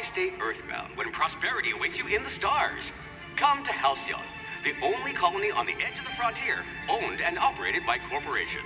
stay earthbound when prosperity awaits you in the stars? Come to Halcyon, the only colony on the edge of the frontier, owned and operated by corporations.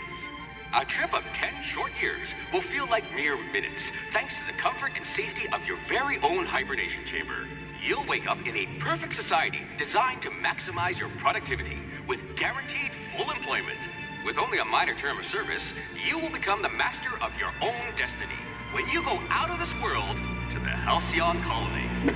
A trip of 10 short years will feel like mere minutes, thanks to the comfort and safety of your very own hibernation chamber. You'll wake up in a perfect society designed to maximize your productivity with guaranteed full employment. With only a minor term of service, you will become the master of your own destiny when you go out of this world to the Halcyon Colony.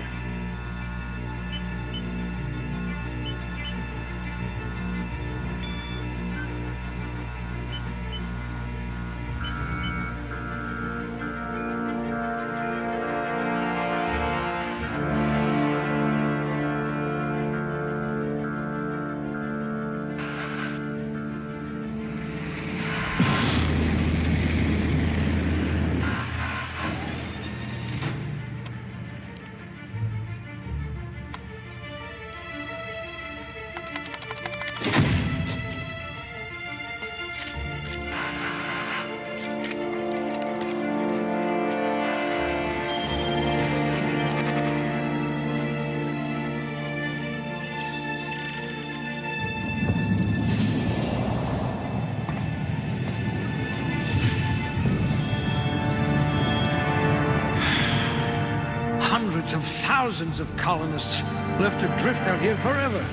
Hundreds of thousands of colonists left adrift out here forever,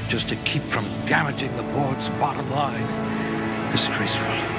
just to keep from damaging the board's bottom line. Disgraceful.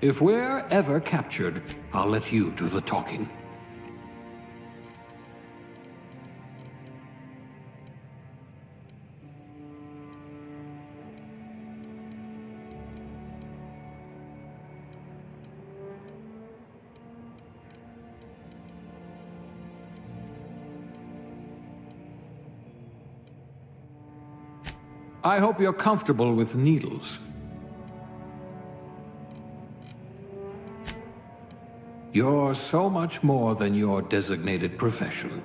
If we're ever captured, I'll let you do the talking. I hope you're comfortable with needles. You're so much more than your designated profession.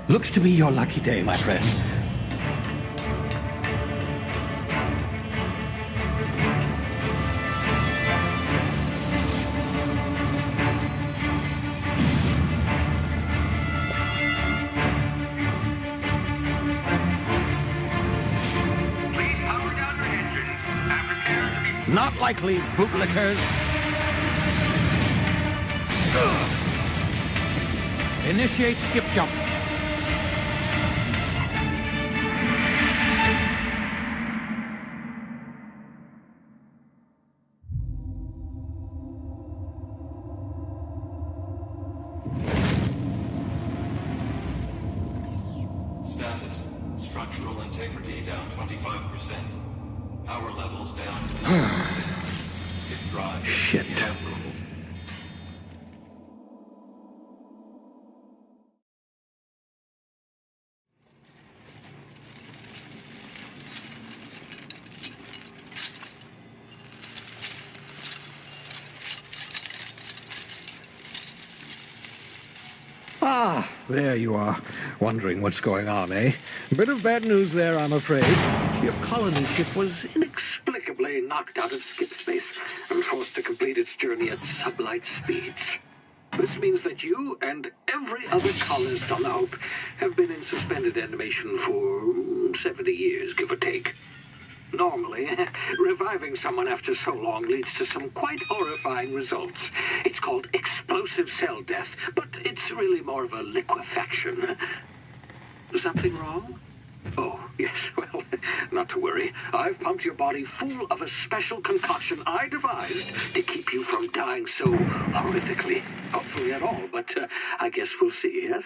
Looks to be your lucky day, my friend. Please power down your engines and prepare to be... Not likely, bootlickers. Initiate skip jump. Status. Structural integrity down 25%. Power levels down 90%. Skip drive. Shit. Inoperable. Ah, there you are. Wondering what's going on, eh? Bit of bad news there, I'm afraid. Your colony ship was inexplicably knocked out of skip space and forced to complete its journey at sublight speeds. This means that you and every other colonist on the Hope have been in suspended animation for 70 years, give or take. Normally, reviving someone after so long leads to some quite horrifying results. It's called explosive cell death, but it's really more of a liquefaction. Something wrong? Oh, yes, well, not to worry. I've pumped your body full of a special concoction I devised to keep you from dying so horrifically. Hopefully at all, but I guess we'll see, yes?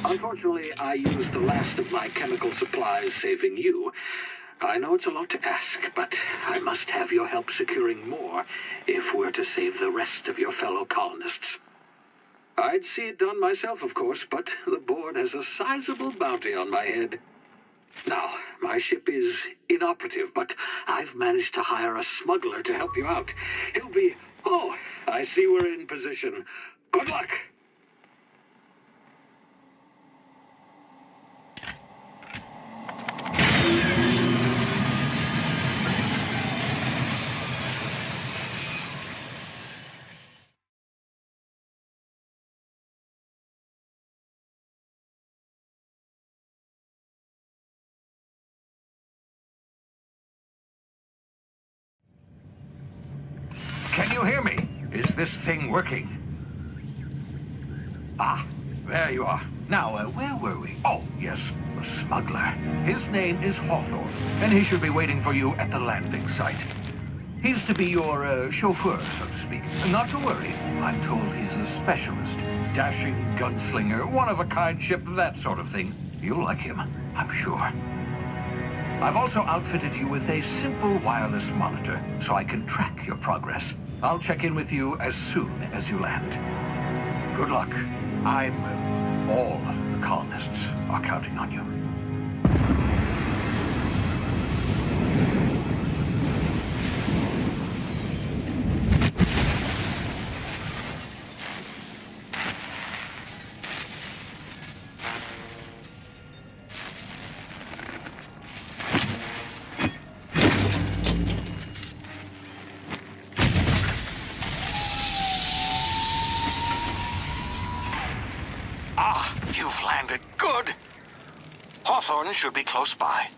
Unfortunately, I used the last of my chemical supplies saving you. I know it's a lot to ask, but I must have your help securing more if we're to save the rest of your fellow colonists. I'd see it done myself, of course, but the board has a sizable bounty on my head. Now, my ship is inoperative, but I've managed to hire a smuggler to help you out. He'll be... Oh, I see we're in position. Good luck! Can you hear me? Is this thing working? Ah, there you are. Now, where were we? Oh, yes, the smuggler. His name is Hawthorne, and he should be waiting for you at the landing site. He's to be your chauffeur, so to speak. Not to worry. I'm told he's a specialist. Dashing gunslinger, one-of-a-kind ship, that sort of thing. You'll like him, I'm sure. I've also outfitted you with a simple wireless monitor, so I can track your progress. I'll check in with you as soon as you land. Good luck. All the colonists are counting on you. You've landed good. Hawthorne should be close by.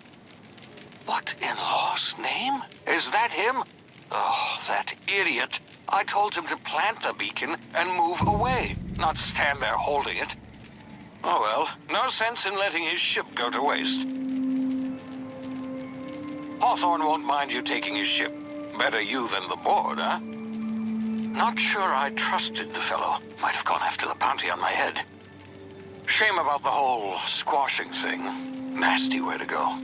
What in law's name? Is that him? Oh, that idiot. I told him to plant the beacon and move away, not stand there holding it. Oh well, no sense in letting his ship go to waste. Hawthorne won't mind you taking his ship. Better you than the board, huh? Not sure I trusted the fellow. Might have gone after the bounty on my head. Shame about the whole squashing thing. Nasty way to go.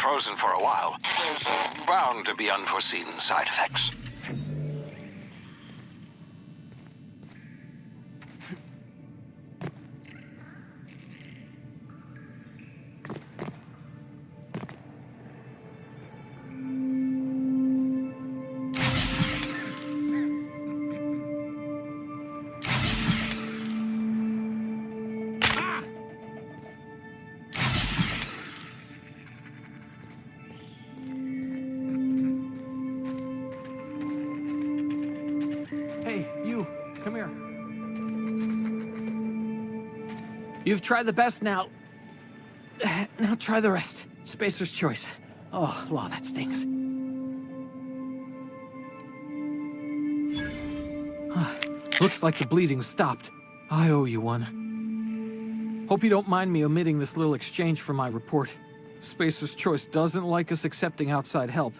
frozen for a while. There's bound to be unforeseen side effects. Hey, you, come here. You've tried the best now. Now try the rest. Spacer's choice. Oh, law, that stings. Looks like the bleeding stopped. I owe you one. Hope you don't mind me omitting this little exchange from my report. Spacer's choice doesn't like us accepting outside help.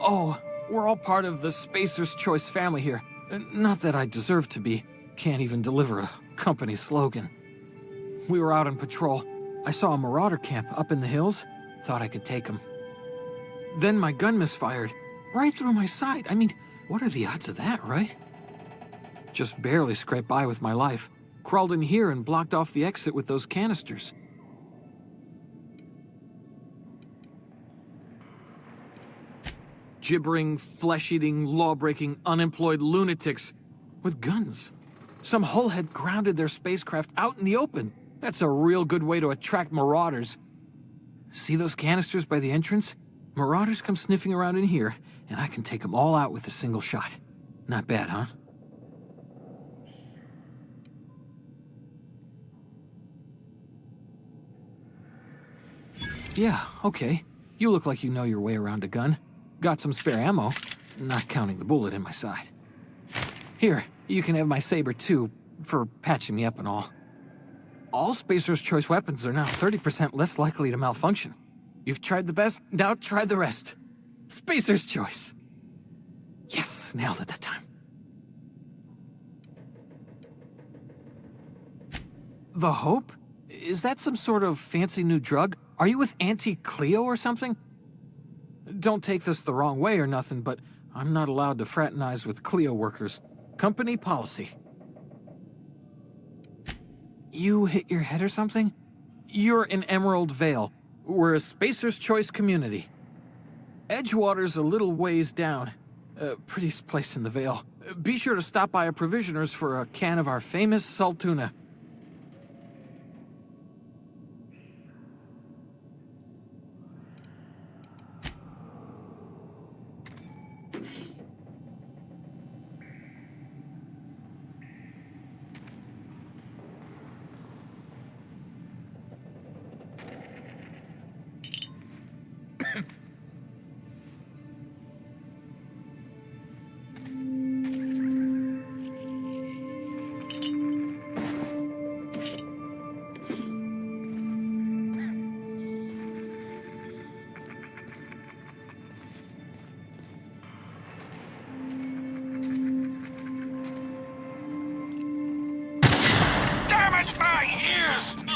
Oh, we're all part of the Spacer's Choice family here. Not that I deserve to be. Can't even deliver a company slogan. We were out on patrol. I saw a marauder camp up in the hills. Thought I could take them. Then my gun misfired. Right through my side. I mean, what are the odds of that, right? Just barely scraped by with my life. Crawled in here and blocked off the exit with those canisters. Gibbering, flesh-eating, law-breaking, unemployed lunatics with guns. Some hull had grounded their spacecraft out in the open. That's a real good way to attract marauders. See those canisters by the entrance? Marauders come sniffing around in here, and I can take them all out with a single shot. Not bad, huh? Yeah, okay. You look like you know your way around a gun. Got some spare ammo, not counting the bullet in my side. Here, you can have my saber too, for patching me up and all. All Spacer's Choice weapons are now 30% less likely to malfunction. You've tried the best, now try the rest. Spacer's Choice. Yes, nailed it that time. The Hope? Is that some sort of fancy new drug? Are you with Auntie Cleo or something? Don't take this the wrong way or nothing, but I'm not allowed to fraternize with Cleo workers. Company policy. You hit your head or something? You're in Emerald Vale. We're a Spacer's Choice community. Edgewater's a little ways down. Prettiest place in the Vale. Be sure to stop by a provisioner's for a can of our famous salt tuna.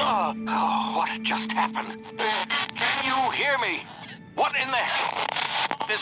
Oh, what just happened? Can you hear me? What in the... This...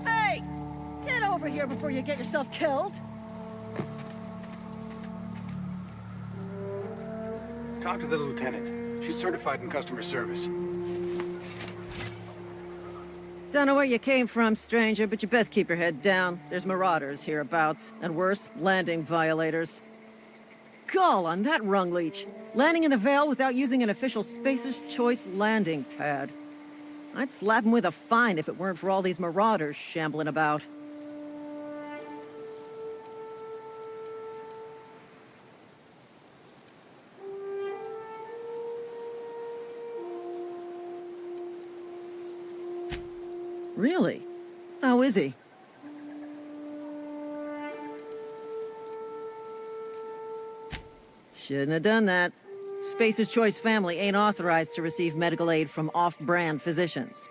Hey! Get over here before you get yourself killed! Talk to the lieutenant. She's certified in customer service. Don't know where you came from, stranger, but you best keep your head down. There's marauders hereabouts, and worse, landing violators. Gall on that rung leech. Landing in the Vale without using an official Spacer's Choice landing pad. I'd slap him with a fine if it weren't for all these marauders shambling about. Really? How is he? Shouldn't have done that. Spacer's Choice family ain't authorized to receive medical aid from off-brand physicians.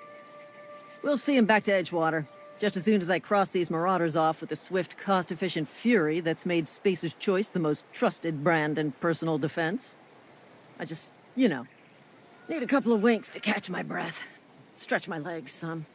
We'll see him back to Edgewater, just as soon as I cross these marauders off with the swift, cost-efficient fury that's made Spacer's Choice the most trusted brand in personal defense. I just, need a couple of winks to catch my breath. Stretch my legs some.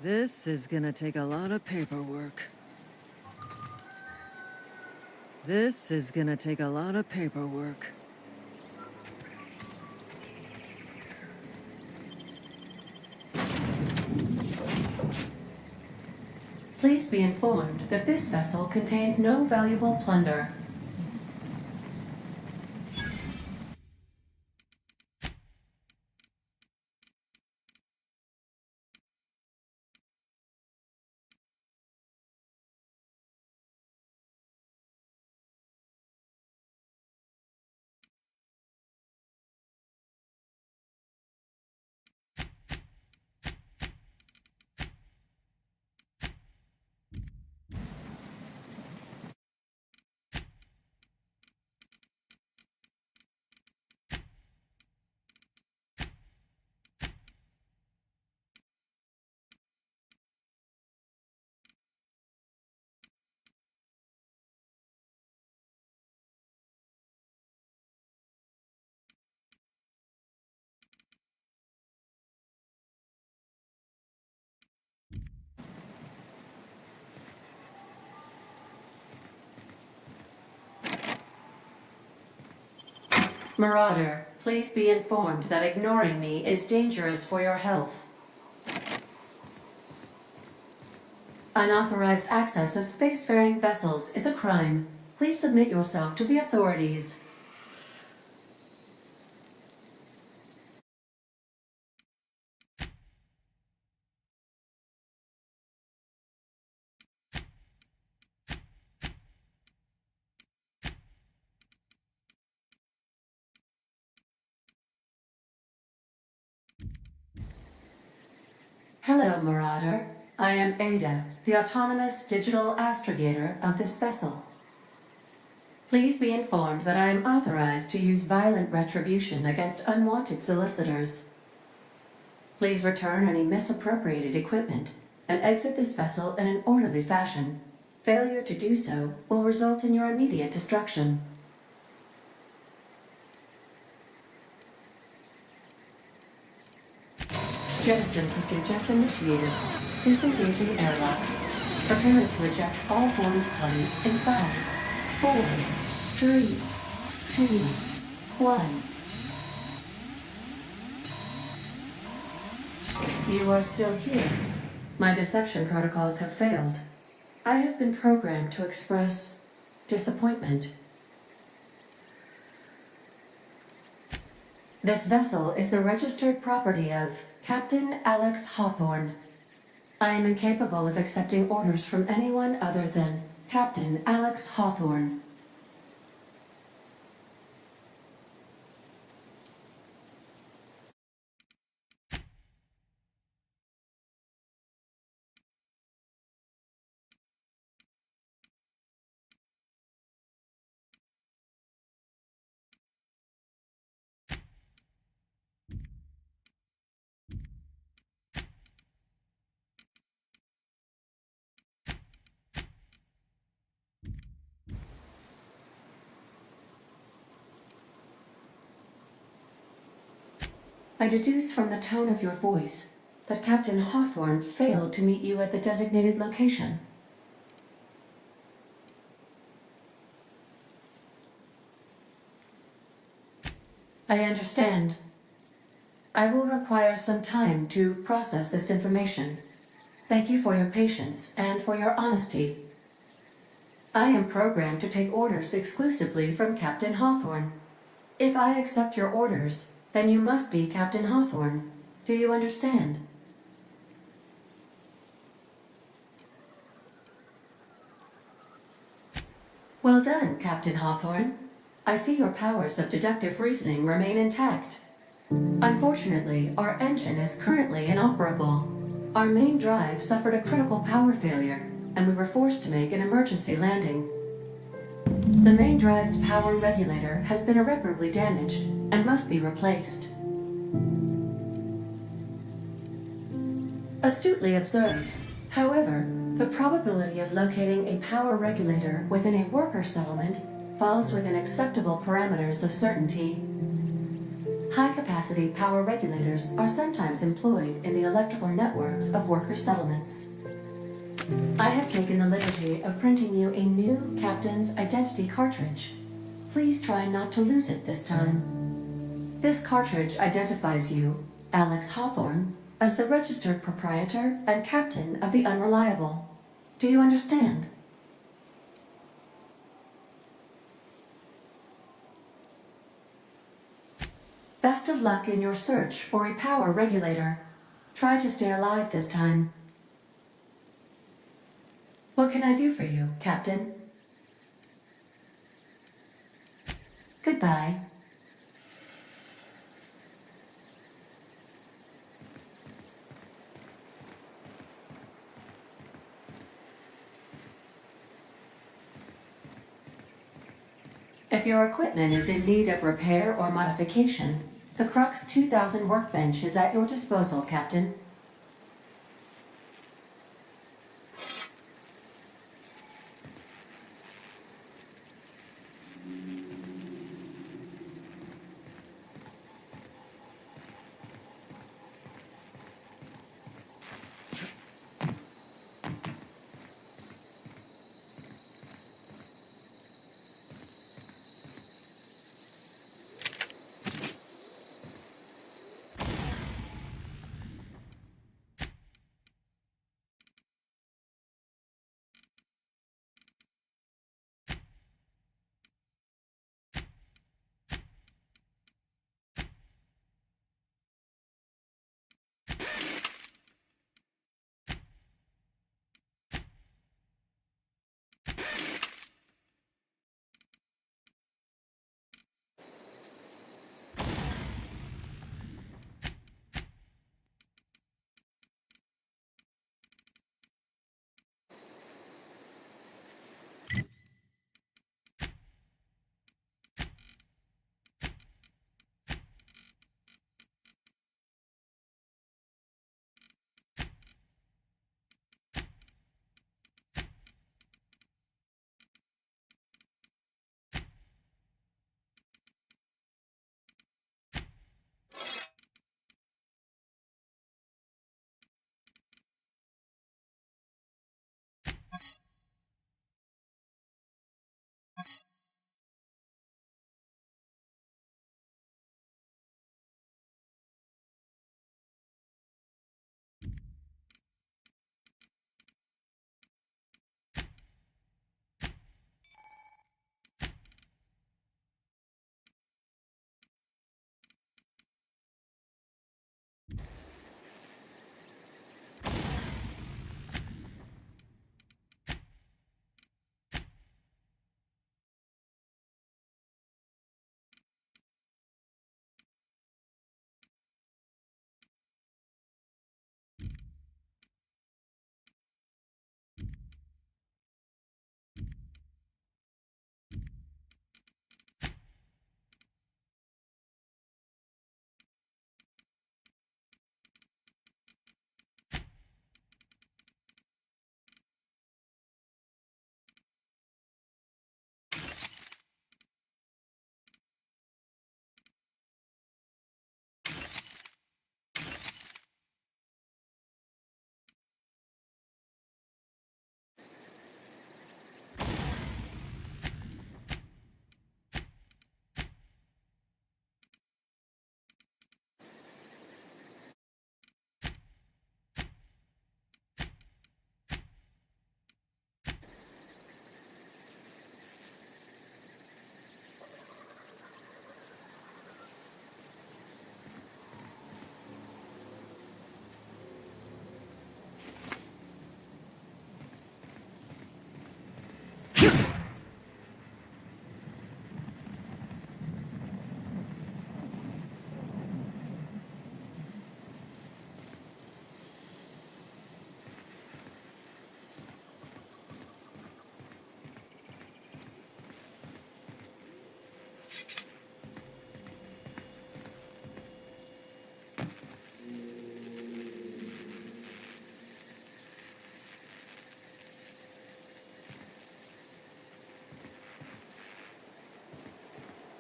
This is gonna take a lot of paperwork. This is gonna take a lot of paperwork. Please be informed that this vessel contains no valuable plunder. Marauder, please be informed that ignoring me is dangerous for your health. Unauthorized access of spacefaring vessels is a crime. Please submit yourself to the authorities. Hello, Marauder. I am Ada, the autonomous digital astrogator of this vessel. Please be informed that I am authorized to use violent retribution against unwanted solicitors. Please return any misappropriated equipment and exit this vessel in an orderly fashion. Failure to do so will result in your immediate destruction. Jettison procedures initiated. Disengaging airlocks. Preparing to eject all boarding parties in 5, 4, 3, 2, 1. You are still here. My deception protocols have failed. I have been programmed to express disappointment. This vessel is the registered property of Captain Alex Hawthorne. I am incapable of accepting orders from anyone other than Captain Alex Hawthorne. I deduce from the tone of your voice that Captain Hawthorne failed to meet you at the designated location. I understand. I will require some time to process this information. Thank you for your patience and for your honesty. I am programmed to take orders exclusively from Captain Hawthorne. If I accept your orders, then you must be Captain Hawthorne. Do you understand? Well done, Captain Hawthorne. I see your powers of deductive reasoning remain intact. Unfortunately, our engine is currently inoperable. Our main drive suffered a critical power failure, and we were forced to make an emergency landing. The main drive's power regulator has been irreparably damaged and must be replaced. Astutely observed. However, the probability of locating a power regulator within a worker settlement falls within acceptable parameters of certainty. High-capacity power regulators are sometimes employed in the electrical networks of worker settlements. I have taken the liberty of printing you a new Captain's Identity cartridge. Please try not to lose it this time. This cartridge identifies you, Alex Hawthorne, as the registered proprietor and captain of the Unreliable. Do you understand? Best of luck in your search for a power regulator. Try to stay alive this time. What can I do for you, Captain? Goodbye. If your equipment is in need of repair or modification, the Crux 2000 workbench is at your disposal, Captain.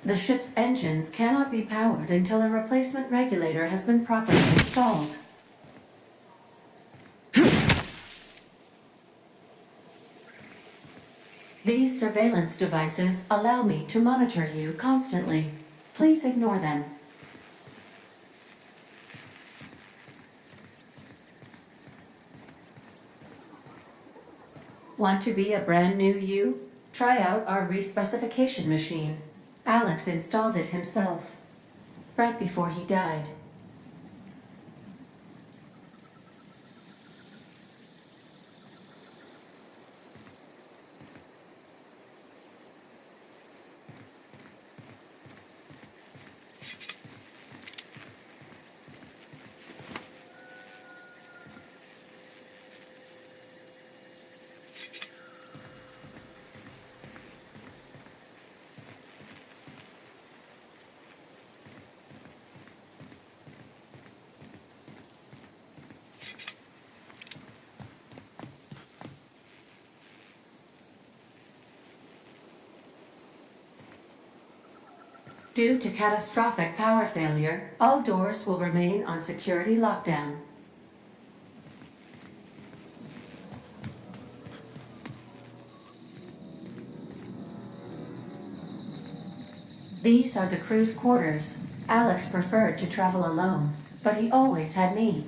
The ship's engines cannot be powered until a replacement regulator has been properly installed. These surveillance devices allow me to monitor you constantly. Please ignore them. Want to be a brand new you? Try out our respecification machine. Alex installed it himself, right before he died. Due to catastrophic power failure, all doors will remain on security lockdown. These are the crew's quarters. Alex preferred to travel alone, but he always had me.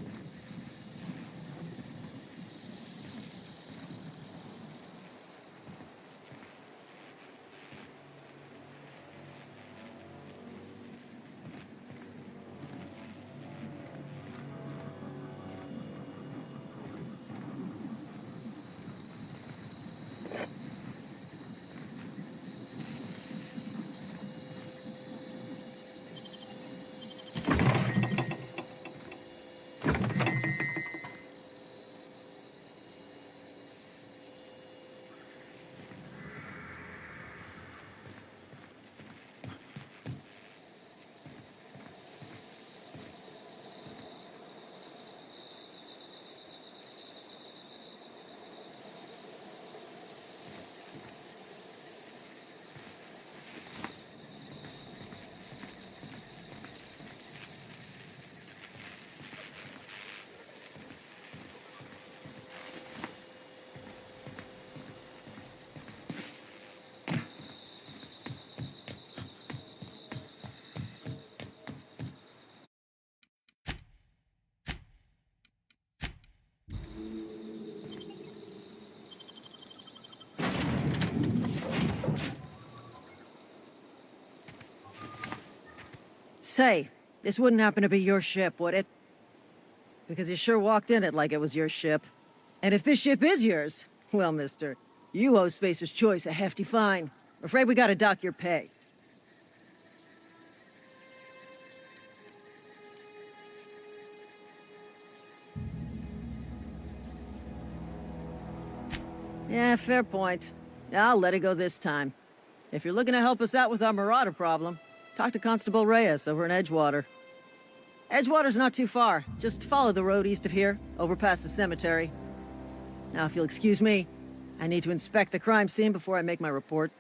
Say, this wouldn't happen to be your ship, would it? Because you sure walked in it like it was your ship. And if this ship is yours, well, mister, you owe Spacer's Choice a hefty fine. Afraid we gotta dock your pay. Yeah, fair point. I'll let it go this time. If you're looking to help us out with our marauder problem, talk to Constable Reyes over in Edgewater. Edgewater's not too far. Just follow the road east of here, over past the cemetery. Now, if you'll excuse me, I need to inspect the crime scene before I make my report.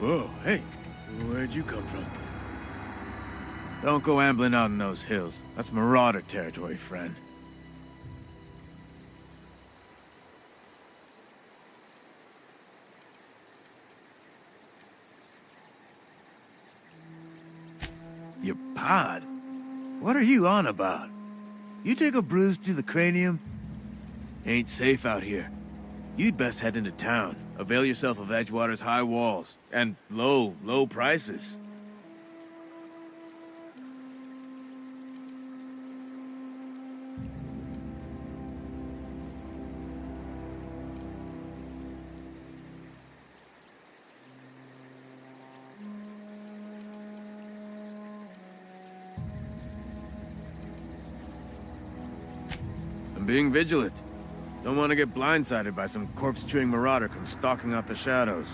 Whoa, hey, where'd you come from? Don't go ambling out in those hills. That's Marauder territory, friend. Your pod? What are you on about? You take a bruise to the cranium? Ain't safe out here. You'd best head into town. Avail yourself of Edgewater's high walls. And low prices. I'm being vigilant. Don't want to get blindsided by some corpse-chewing marauder come stalking out the shadows.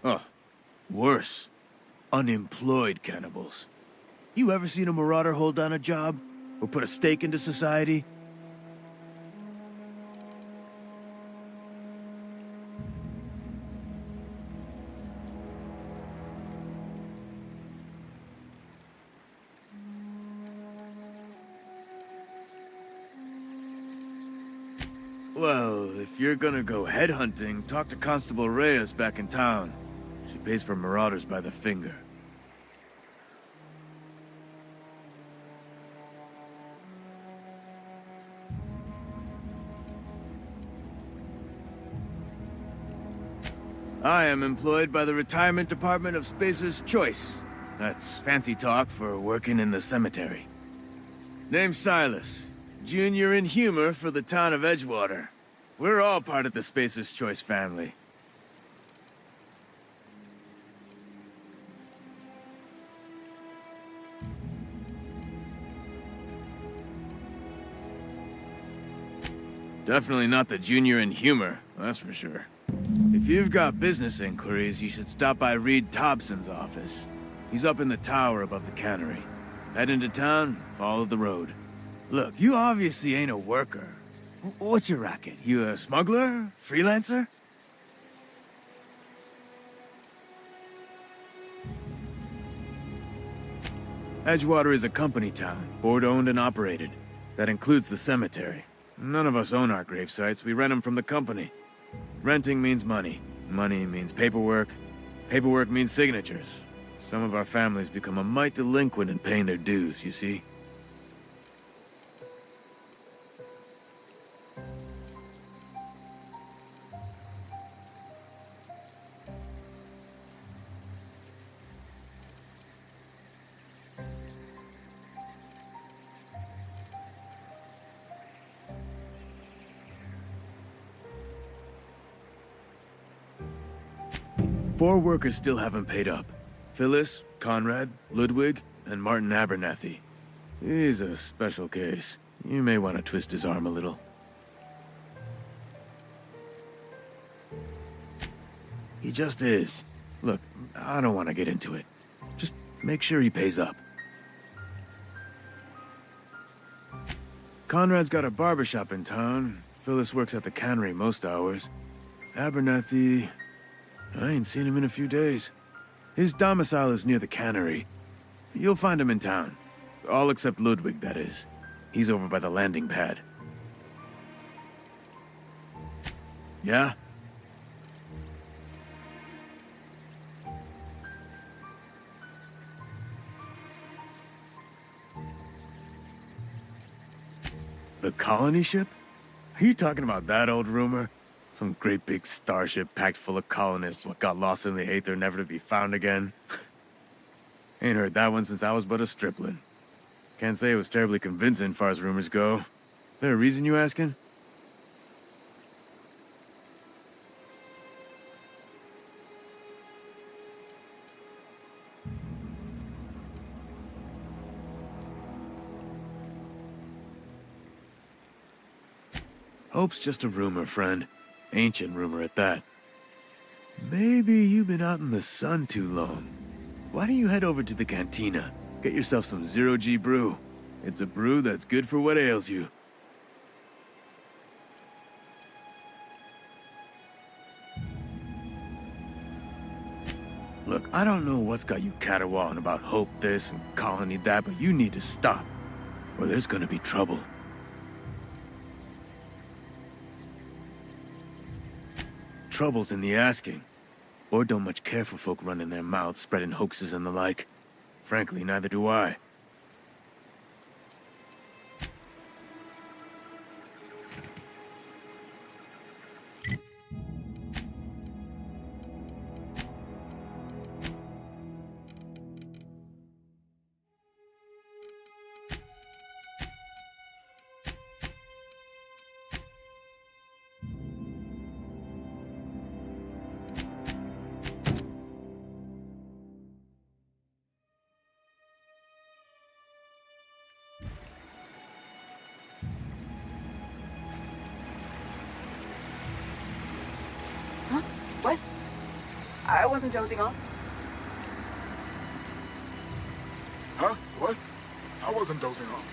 Oh, worse. Unemployed cannibals. You ever seen a marauder hold down a job? Or put a stake into society? Well, if you're gonna go headhunting, talk to Constable Reyes back in town. She pays for marauders by the finger. I am employed by the Retirement Department of Spacer's Choice. That's fancy talk for working in the cemetery. Name's Silas. Junior in humor for the town of Edgewater. We're all part of the Spacer's Choice family. Definitely not the junior in humor, that's for sure. If you've got business inquiries, you should stop by Reed Thompson's office. He's up in the tower above the cannery. Head into town, follow the road. Look, you obviously ain't a worker. What's your racket? You a smuggler? Freelancer? Edgewater is a company town, board-owned and operated. That includes the cemetery. None of us own our gravesites, we rent them from the company. Renting means money. Money means paperwork. Paperwork means signatures. Some of our families become a mite delinquent in paying their dues, you see? Four workers still haven't paid up. Phyllis, Conrad, Ludwig, and Martin Abernathy. He's a special case. You may want to twist his arm a little. He just is. Look, I don't want to get into it. Just make sure he pays up. Conrad's got a barbershop in town. Phyllis works at the cannery most hours. Abernathy... I ain't seen him in a few days. His domicile is near the cannery. You'll find him in town. All except Ludwig, that is. He's over by the landing pad. Yeah? The colony ship? Are you talking about that old rumor? Some great big starship packed full of colonists what got lost in the Aether never to be found again. Ain't heard that one since I was but a stripling. Can't say it was terribly convincing far as rumors go. There a reason you asking? Hope's just a rumor, friend. Ancient rumor at that. Maybe you've been out in the sun too long. Why don't you head over to the cantina? Get yourself some Zero-G brew. It's a brew that's good for what ails you. Look, I don't know what's got you caterwauling about Hope this and Colony that, but you need to stop, or there's gonna be trouble. Trouble's in the asking. Board don't much care for folk running their mouths, spreading hoaxes and the like. Frankly, neither do I. What? I wasn't dozing off. Huh? What? I wasn't dozing off.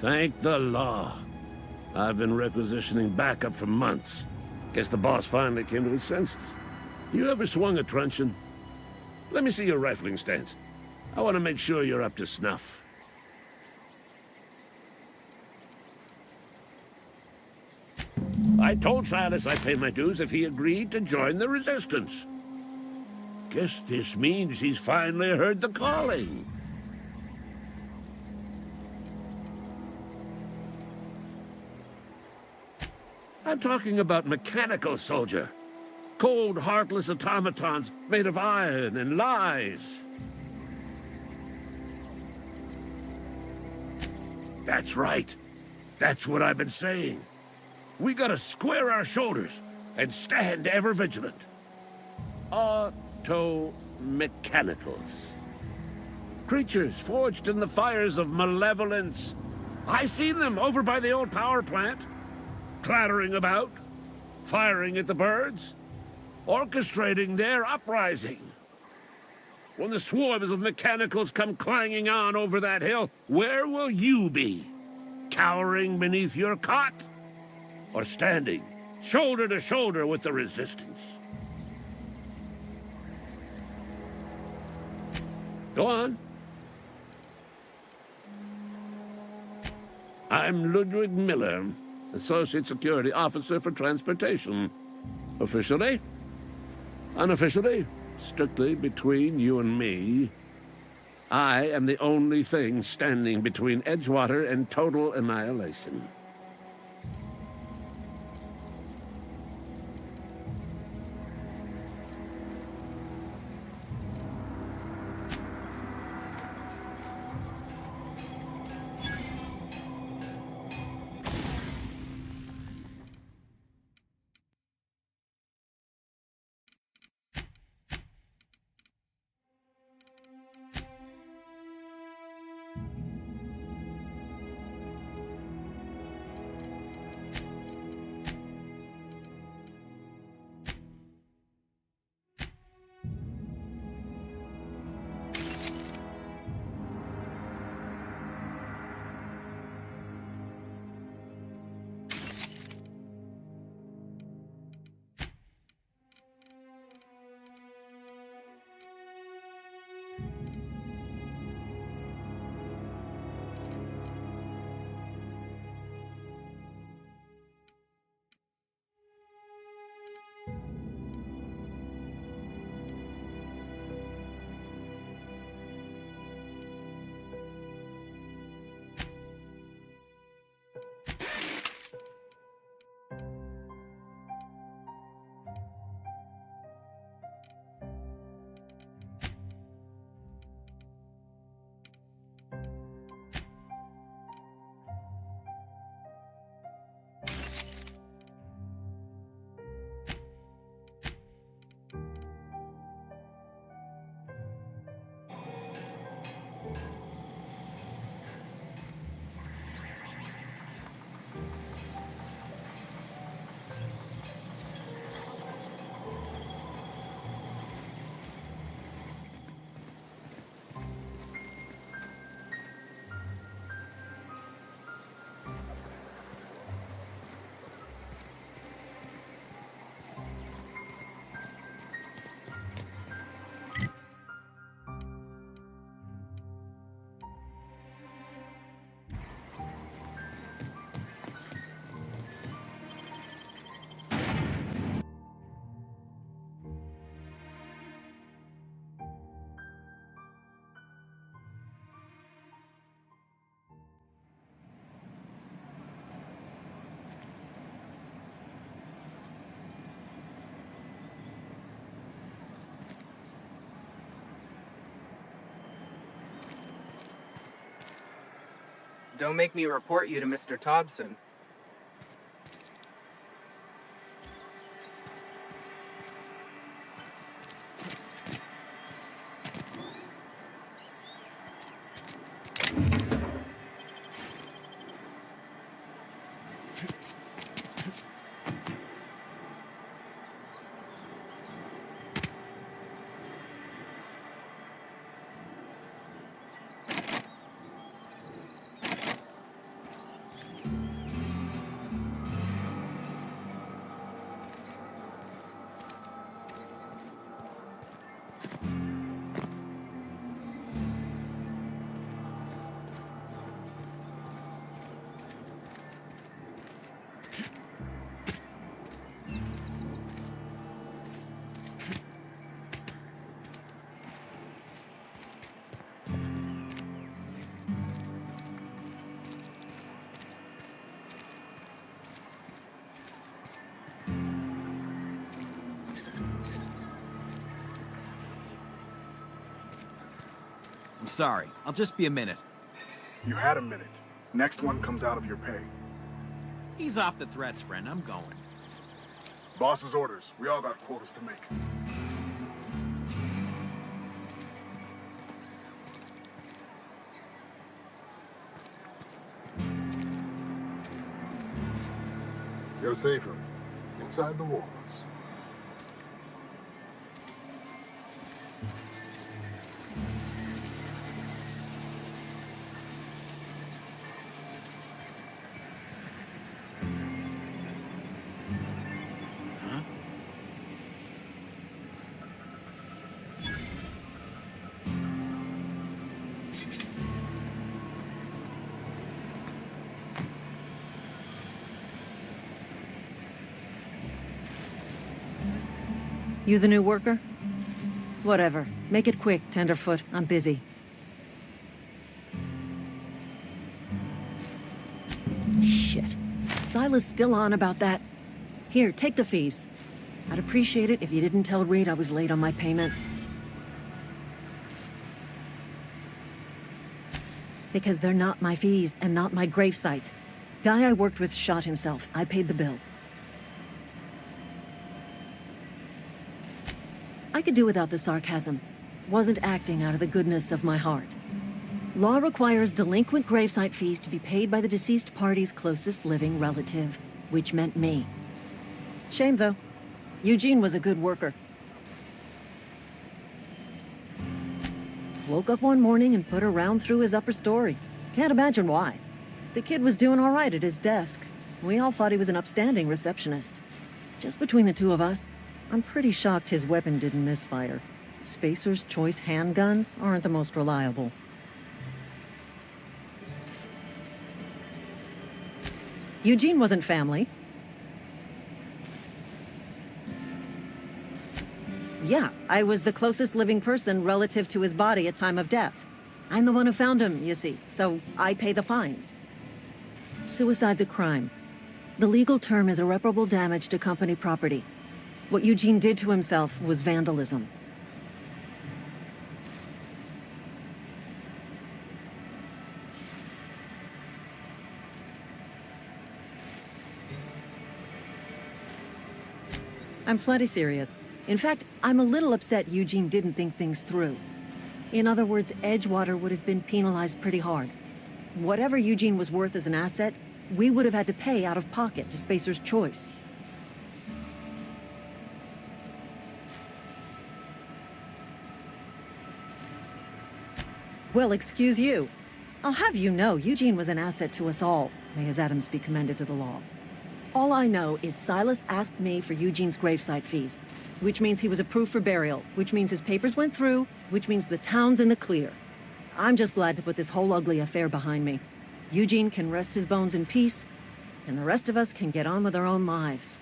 Thank the law. I've been requisitioning backup for months. Guess the boss finally came to his senses. You ever swung a truncheon? Let me see your rifling stance. I want to make sure you're up to snuff. I told Silas I'd pay my dues if he agreed to join the Resistance. Guess this means he's finally heard the calling. I'm talking about mechanical soldier. Cold, heartless automatons made of iron and lies. That's right. That's what I've been saying. We gotta square our shoulders and stand ever vigilant. Auto-mechanicals. Creatures forged in the fires of malevolence. I seen them over by the old power plant. Clattering about, firing at the birds, orchestrating their uprising. When the swarms of mechanicals come clanging on over that hill, where will you be? Cowering beneath your cot? Or standing, shoulder to shoulder with the Resistance? Go on. I'm Ludwig Miller, Associate Security Officer for Transportation. Officially? Unofficially? Strictly between you and me. I am the only thing standing between Edgewater and total annihilation. Don't make me report you to Mr. Thompson. I'm sorry. I'll just be a minute. You had a minute. Next one comes out of your pay. Ease off the threats, friend. I'm going. Boss's orders. We all got quotas to make. You're safer inside the walls. You the new worker? Whatever. Make it quick, Tenderfoot. I'm busy. Shit. Silas still on about that. Here, take the fees. I'd appreciate it if you didn't tell Reed I was late on my payment. Because they're not my fees and not my gravesite. Guy I worked with shot himself. I paid the bill. I could do without the sarcasm. Wasn't acting out of the goodness of my heart. Law requires delinquent gravesite fees to be paid by the deceased party's closest living relative, which meant me. Shame, though. Eugene was a good worker. Woke up one morning and put a round through his upper story. Can't imagine why. The kid was doing all right at his desk. We all thought he was an upstanding receptionist. Just between the two of us, I'm pretty shocked his weapon didn't misfire. Spacer's Choice handguns aren't the most reliable. Eugene wasn't family. Yeah, I was the closest living person relative to his body at time of death. I'm the one who found him, you see, so I pay the fines. Suicide's a crime. The legal term is irreparable damage to company property. What Eugene did to himself was vandalism. I'm plenty serious. In fact, I'm a little upset Eugene didn't think things through. In other words, Edgewater would have been penalized pretty hard. Whatever Eugene was worth as an asset, we would have had to pay out of pocket to Spacer's Choice. Well, excuse you. I'll have you know, Eugene was an asset to us all. May his atoms be commended to the law. All I know is Silas asked me for Eugene's gravesite fees, which means he was approved for burial, which means his papers went through, which means the town's in the clear. I'm just glad to put this whole ugly affair behind me. Eugene can rest his bones in peace, and the rest of us can get on with our own lives.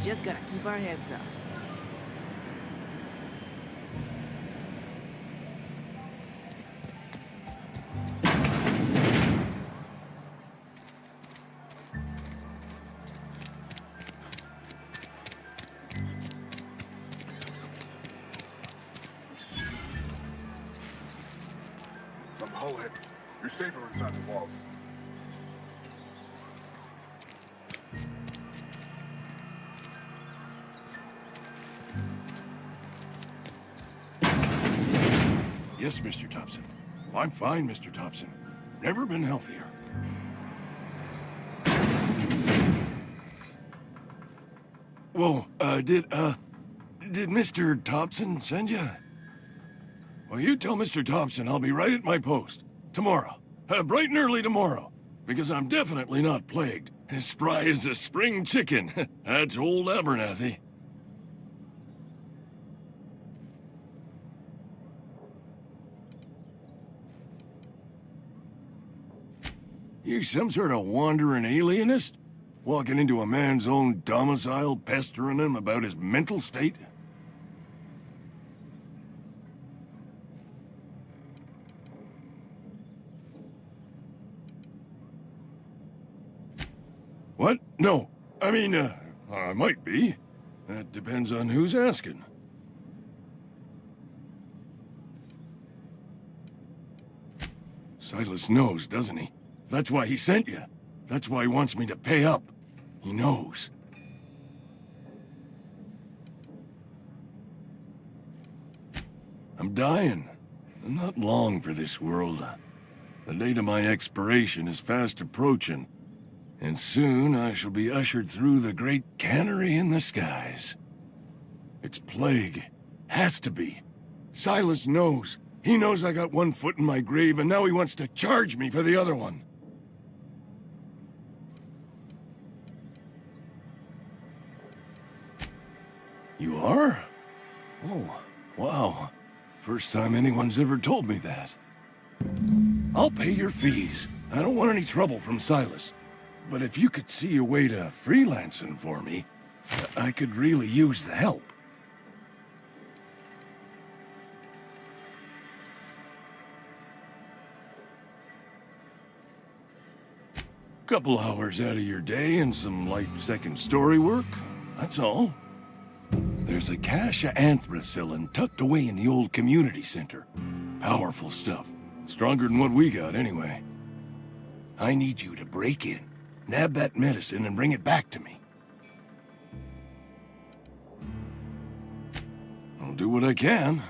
Just gotta keep our heads up. Some hullhead. You're safer inside the walls. Yes, Mr. Thompson. I'm fine, Mr. Thompson. Never been healthier. Whoa, did Mr. Thompson send you? Well, you tell Mr. Thompson I'll be right at my post. Tomorrow. Bright and early tomorrow. Because I'm definitely not plagued. As spry as a spring chicken. That's old Abernathy. You some sort of wandering alienist? Walking into a man's own domicile, pestering him about his mental state? What? No. I mean, I might be. That depends on who's asking. Silas knows, doesn't he? That's why he sent you. That's why he wants me to pay up. He knows. I'm dying. I'm not long for this world. The date of my expiration is fast approaching. And soon I shall be ushered through the great cannery in the skies. It's plague. Has to be. Silas knows. He knows I got one foot in my grave, and now he wants to charge me for the other one. You are? Oh, wow. First time anyone's ever told me that. I'll pay your fees. I don't want any trouble from Silas. But if you could see a way to freelancing for me, I could really use the help. Couple hours out of your day and some light second story work, that's all. There's a cache of anthracillin tucked away in the old community center. Powerful stuff. Stronger than what we got, anyway. I need you to break in, nab that medicine, and bring it back to me. I'll do what I can.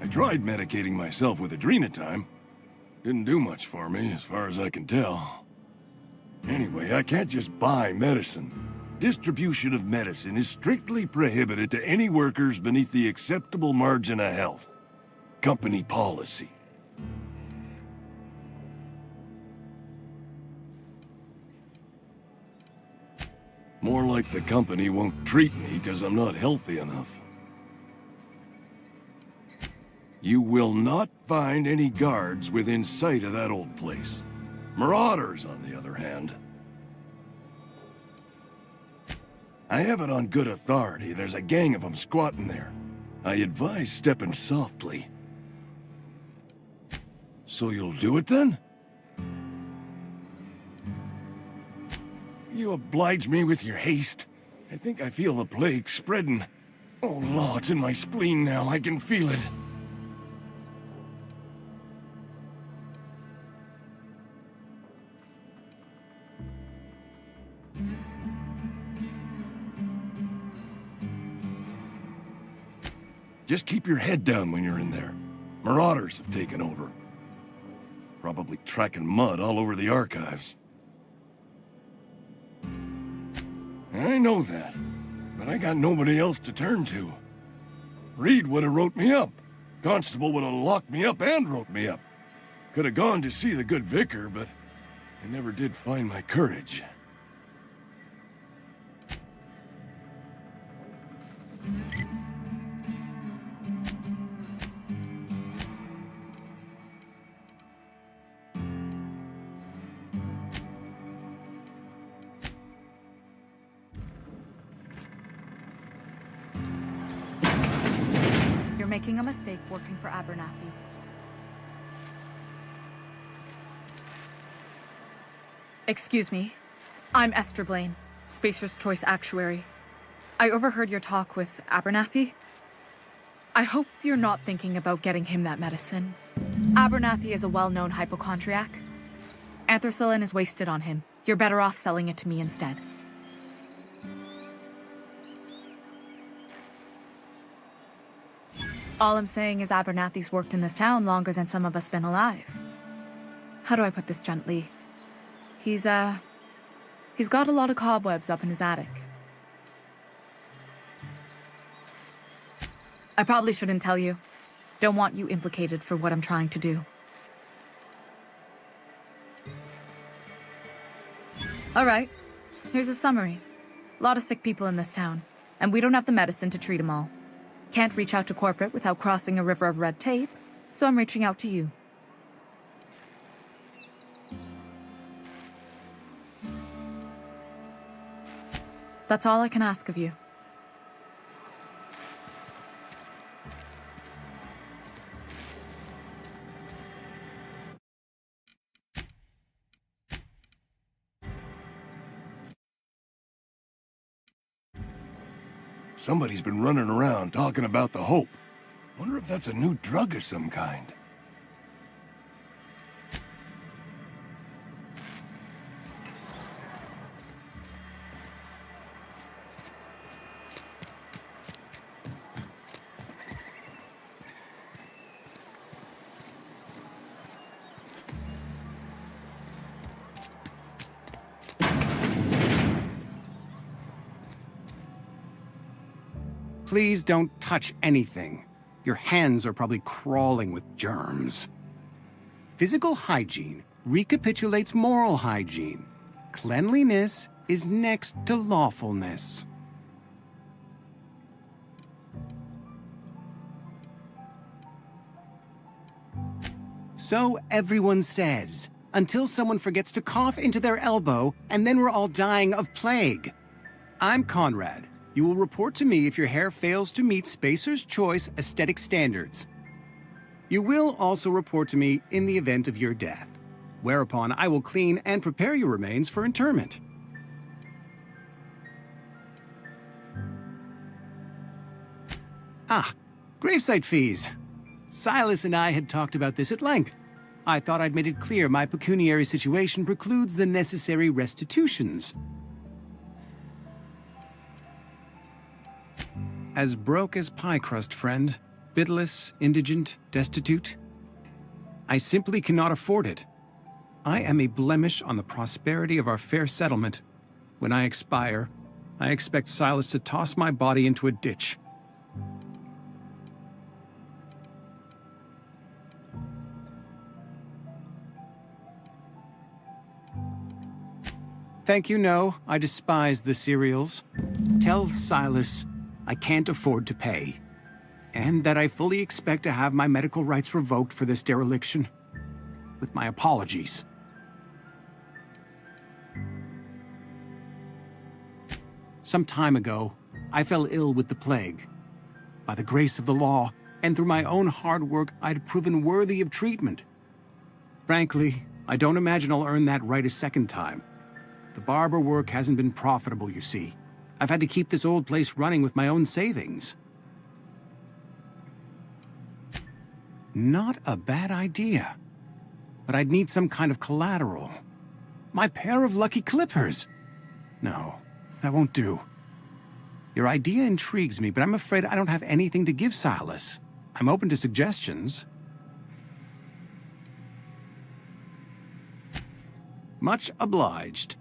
I tried medicating myself with Adrenatime. Didn't do much for me, as far as I can tell. Anyway, I can't just buy medicine. Distribution of medicine is strictly prohibited to any workers beneath the acceptable margin of health. Company policy. More like the company won't treat me because I'm not healthy enough. You will not find any guards within sight of that old place. Marauders, on the other hand. I have it on good authority. There's a gang of them squatting there. I advise stepping softly. So you'll do it then? You oblige me with your haste. I think I feel the plague spreading. Oh, Law, it's in my spleen now. I can feel it. Just keep your head down when you're in there. Marauders have taken over. Probably tracking mud all over the archives. I know that, but I got nobody else to turn to. Reed would have wrote me up. Constable would have locked me up and wrote me up. Could have gone to see the good vicar, but I never did find my courage. making a mistake working for Abernathy. Excuse me. I'm Esther Blaine, Spacer's Choice Actuary. I overheard your talk with Abernathy. I hope you're not thinking about getting him that medicine. Abernathy is a well-known hypochondriac. Anthracillin is wasted on him. You're better off selling it to me instead. All I'm saying is Abernathy's worked in this town longer than some of us been alive. How do I put this gently? He's got a lot of cobwebs up in his attic. I probably shouldn't tell you. Don't want you implicated for what I'm trying to do. All right, here's a summary. A lot of sick people in this town, and we don't have the medicine to treat them all. Can't reach out to corporate without crossing a river of red tape, so I'm reaching out to you. That's all I can ask of you. Somebody's been running around talking about the Hope. Wonder if that's a new drug of some kind. Please don't touch anything. Your hands are probably crawling with germs. Physical hygiene recapitulates moral hygiene. Cleanliness is next to lawfulness. So everyone says, until someone forgets to cough into their elbow, and then we're all dying of plague. I'm Conrad. You will report to me if your hair fails to meet Spacer's Choice aesthetic standards. You will also report to me in the event of your death, whereupon I will clean and prepare your remains for interment. Ah, gravesite fees. Silas and I had talked about this at length. I thought I'd made it clear my pecuniary situation precludes the necessary restitutions. As broke as pie crust, friend. Bidless, indigent, destitute. I simply cannot afford it. I am a blemish on the prosperity of our fair settlement. When I expire, I expect Silas to toss my body into a ditch. Thank you, no. I despise the cereals. Tell Silas I can't afford to pay, and that I fully expect to have my medical rights revoked for this dereliction. With my apologies. Some time ago, I fell ill with the plague. By the grace of the law, and through my own hard work, I'd proven worthy of treatment. Frankly, I don't imagine I'll earn that right a second time. The barber work hasn't been profitable, you see. I've had to keep this old place running with my own savings. Not a bad idea. But I'd need some kind of collateral. My pair of lucky clippers! No, that won't do. Your idea intrigues me, but I'm afraid I don't have anything to give Silas. I'm open to suggestions. Much obliged.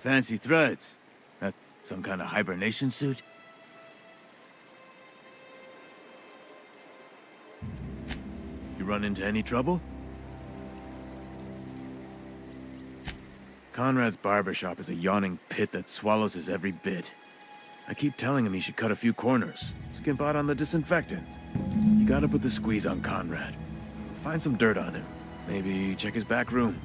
Fancy threads. That some kind of hibernation suit? You run into any trouble? Conrad's barbershop is a yawning pit that swallows his every bit. I keep telling him he should cut a few corners, skimp out on the disinfectant. You gotta put the squeeze on Conrad. Find some dirt on him. Maybe check his back room.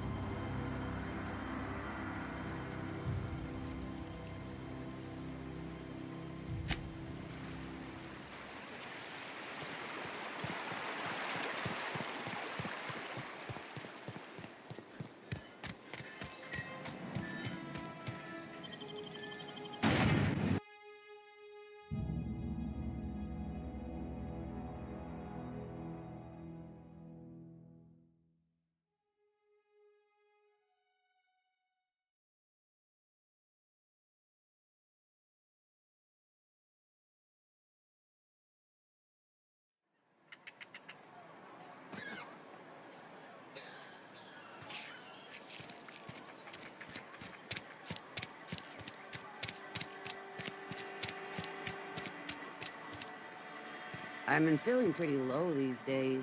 I've been feeling pretty low these days.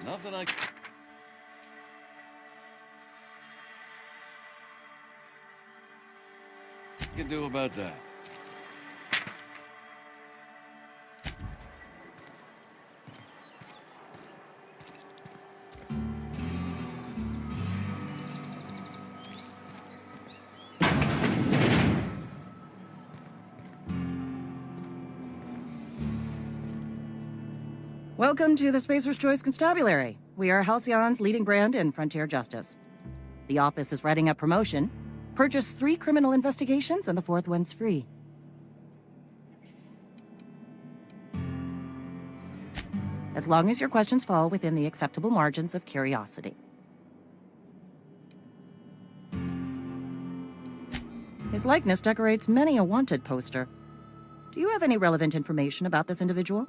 Nothing I can do about that. Welcome to the Spacer's Choice Constabulary. We are Halcyon's leading brand in frontier justice. The office is writing up promotion. Purchase 3 criminal investigations and the 4th one's free. As long as your questions fall within the acceptable margins of curiosity. His likeness decorates many a wanted poster. Do you have any relevant information about this individual?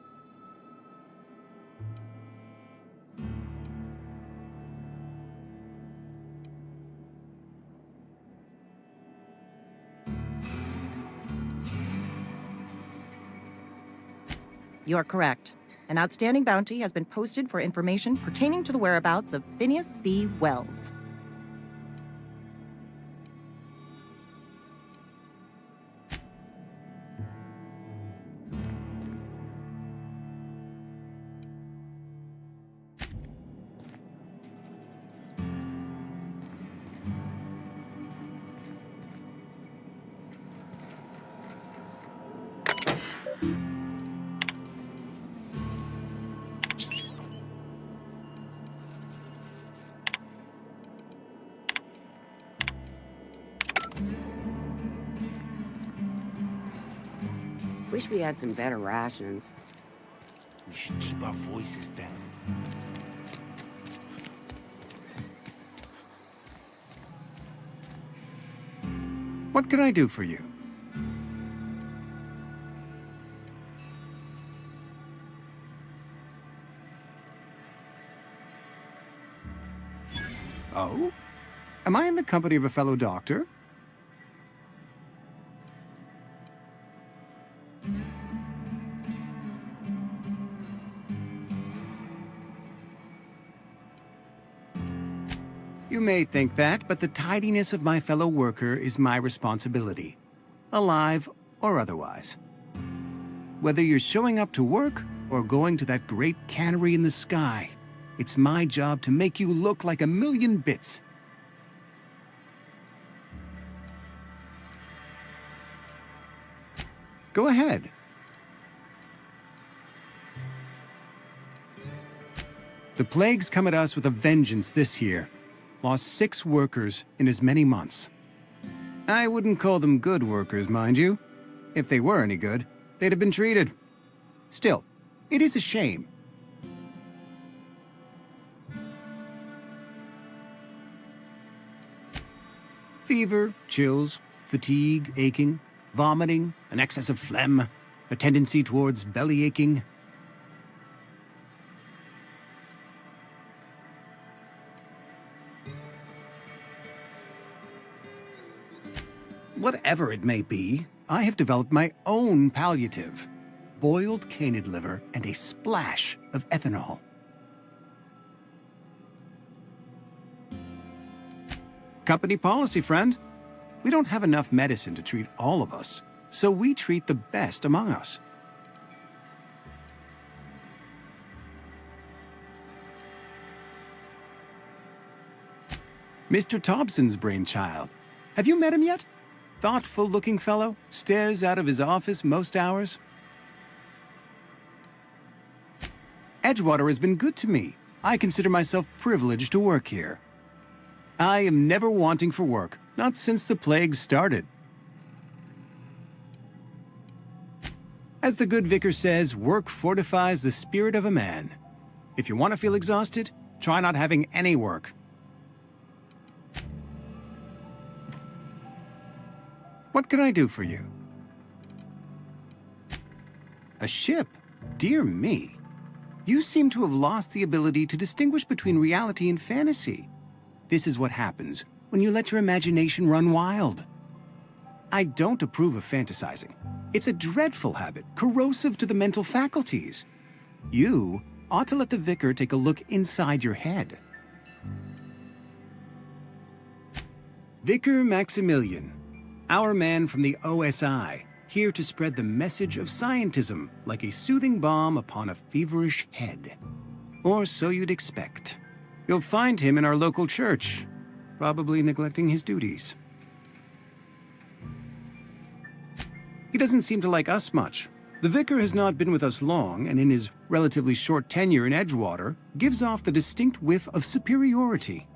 You're correct. An outstanding bounty has been posted for information pertaining to the whereabouts of Phineas V. Wells. Wish we had some better rations. We should keep our voices down. What can I do for you? Oh? Am I in the company of a fellow doctor? You may think that, but the tidiness of my fellow worker is my responsibility, alive or otherwise. Whether you're showing up to work or going to that great cannery in the sky, it's my job to make you look like a million bits. Go ahead. The plague's come at us with a vengeance this year. Lost 6 workers in as many months. I wouldn't call them good workers, mind you. If they were any good, they'd have been treated. Still, it is a shame. Fever, chills, fatigue, aching, vomiting, an excess of phlegm, a tendency towards belly aching. Whatever it may be, I have developed my own palliative. Boiled canid liver and a splash of ethanol. Company policy, friend. We don't have enough medicine to treat all of us, so we treat the best among us. Mr. Thompson's brainchild. Have you met him yet? Thoughtful-looking fellow, stares out of his office most hours. Edgewater has been good to me. I consider myself privileged to work here. I am never wanting for work, not since the plague started. As the good vicar says, work fortifies the spirit of a man. If you want to feel exhausted, try not having any work. What can I do for you? A ship? Dear me. You seem to have lost the ability to distinguish between reality and fantasy. This is what happens when you let your imagination run wild. I don't approve of fantasizing. It's a dreadful habit, corrosive to the mental faculties. You ought to let the vicar take a look inside your head. Vicar Maximilian, our man from the OSI, here to spread the message of scientism like a soothing balm upon a feverish head. Or so you'd expect. You'll find him in our local church, probably neglecting his duties. He doesn't seem to like us much. The vicar has not been with us long, and in his relatively short tenure in Edgewater, gives off the distinct whiff of superiority.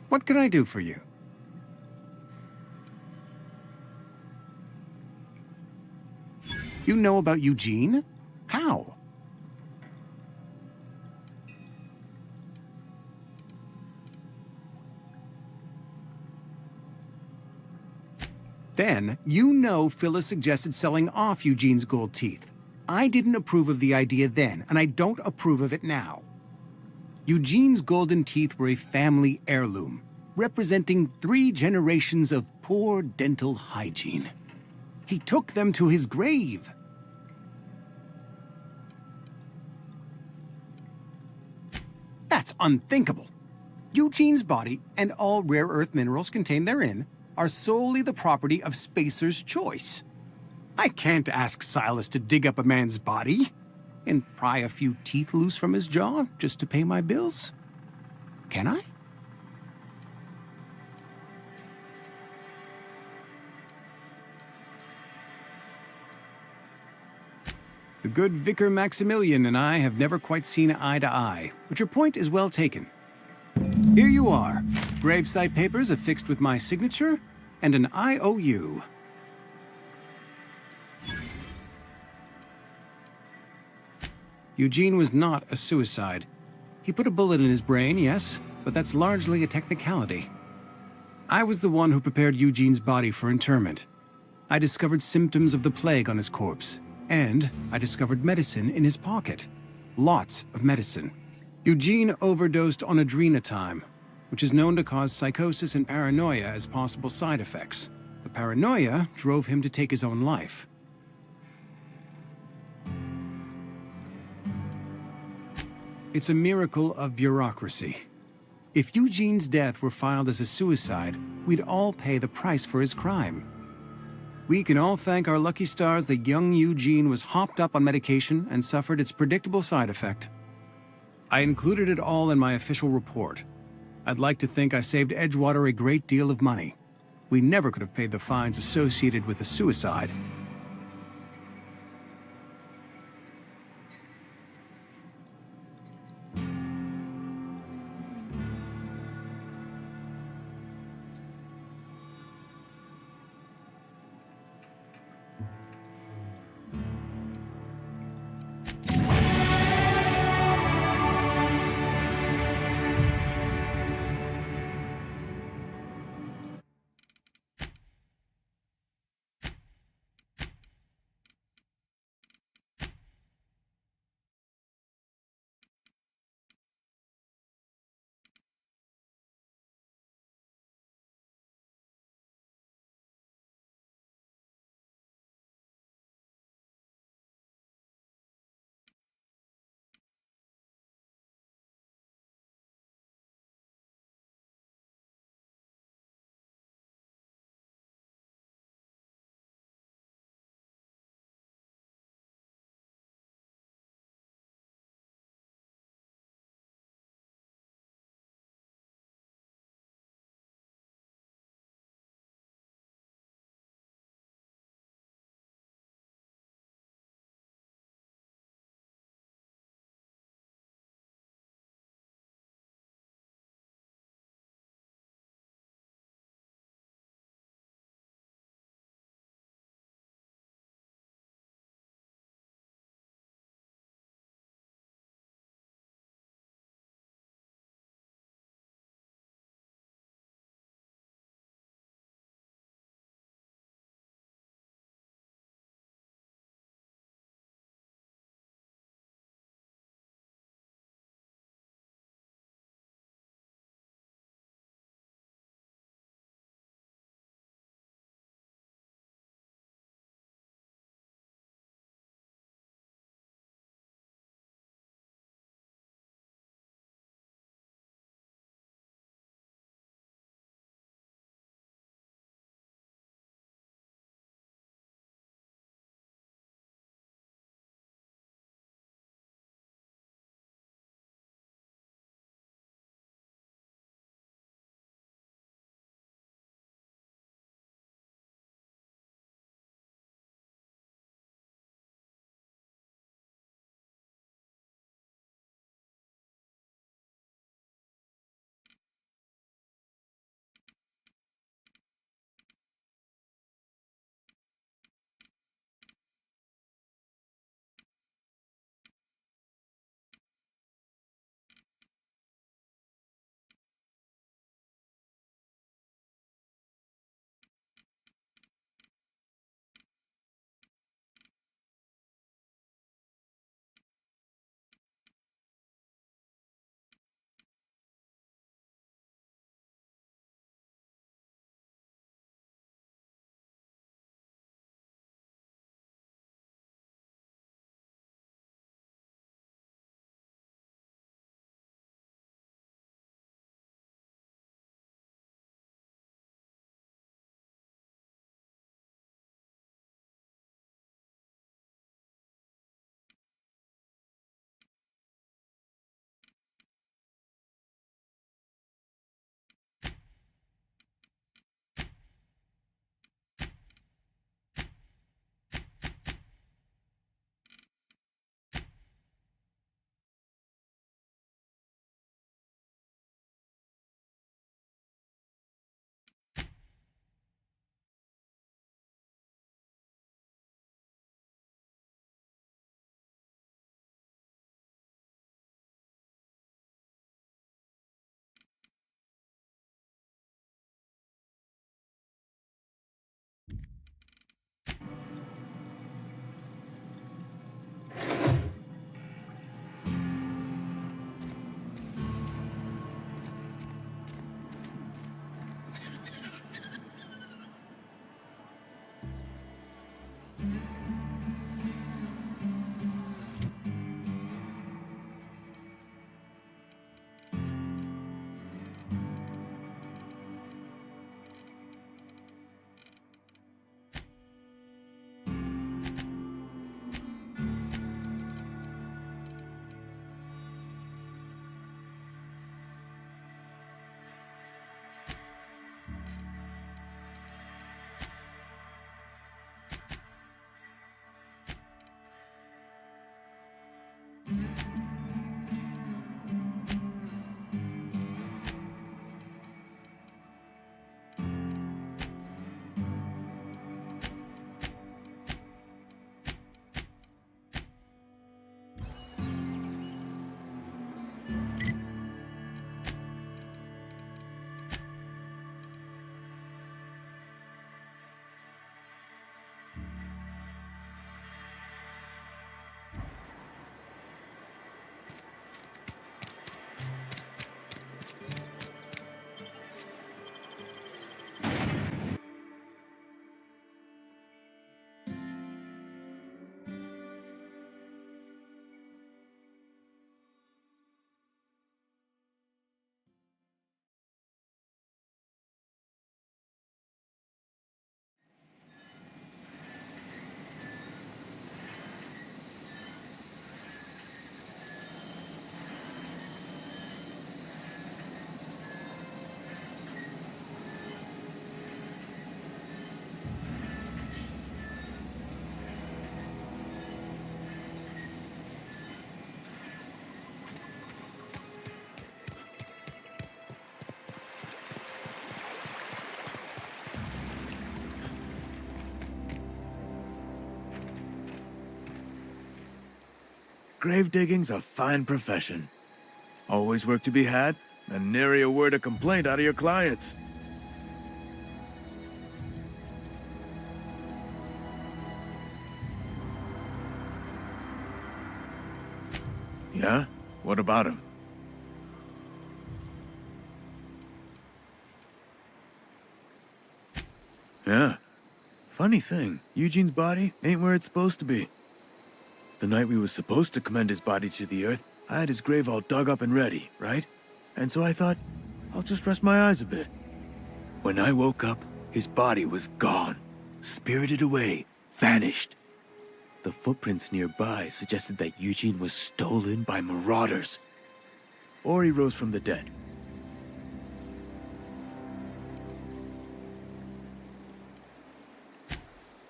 What can I do for you? You know about Eugene? How? Then, you know Phyllis suggested selling off Eugene's gold teeth. I didn't approve of the idea then, and I don't approve of it now. Eugene's golden teeth were a family heirloom, representing 3 generations of poor dental hygiene. He took them to his grave. That's unthinkable. Eugene's body and all rare earth minerals contained therein are solely the property of Spacer's Choice. I can't ask Silas to dig up a man's body and pry a few teeth loose from his jaw just to pay my bills. Can I? The good Vicar Maximilian and I have never quite seen eye to eye, but your point is well taken. Here you are. Gravesite papers affixed with my signature and an IOU. Eugene was not a suicide. He put a bullet in his brain, yes, but that's largely a technicality. I was the one who prepared Eugene's body for interment. I discovered symptoms of the plague on his corpse, and I discovered medicine in his pocket. Lots of medicine. Eugene overdosed on adrenatime, which is known to cause psychosis and paranoia as possible side effects. The paranoia drove him to take his own life. It's a miracle of bureaucracy. If Eugene's death were filed as a suicide, we'd all pay the price for his crime. We can all thank our lucky stars that young Eugene was hopped up on medication and suffered its predictable side effect. I included it all in my official report. I'd like to think I saved Edgewater a great deal of money. We never could have paid the fines associated with a suicide. grave digging's a fine profession. Always work to be had, and nary a word of complaint out of your clients. Yeah? What about him? Yeah. Funny thing, Eugene's body ain't where it's supposed to be. The night we was supposed to commend his body to the earth, I had his grave all dug up and ready, right? And so I thought, I'll just rest my eyes a bit. When I woke up, his body was gone. Spirited away. Vanished. The footprints nearby suggested that Eugene was stolen by marauders. Or he rose from the dead.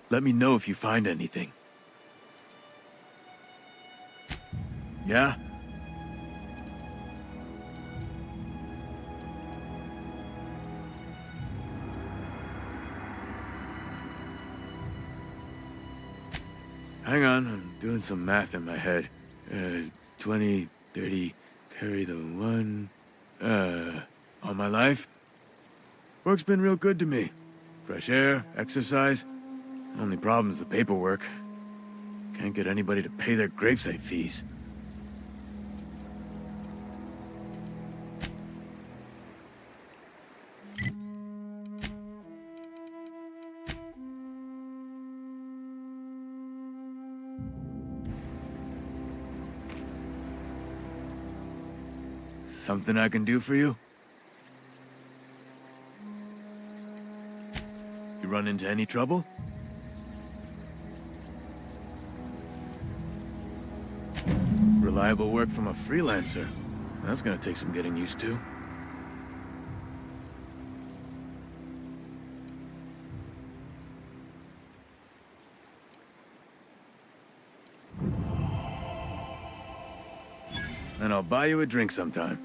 Let me know if you find anything. Yeah? Hang on, I'm doing some math in my head. 20, 30, carry the 1... all my life? Work's been real good to me. Fresh air, exercise. Only problem's the paperwork. Can't get anybody to pay their gravesite fees. Something I can do for you? You run into any trouble? Reliable work from a freelancer. That's gonna take some getting used to. And I'll buy you a drink sometime.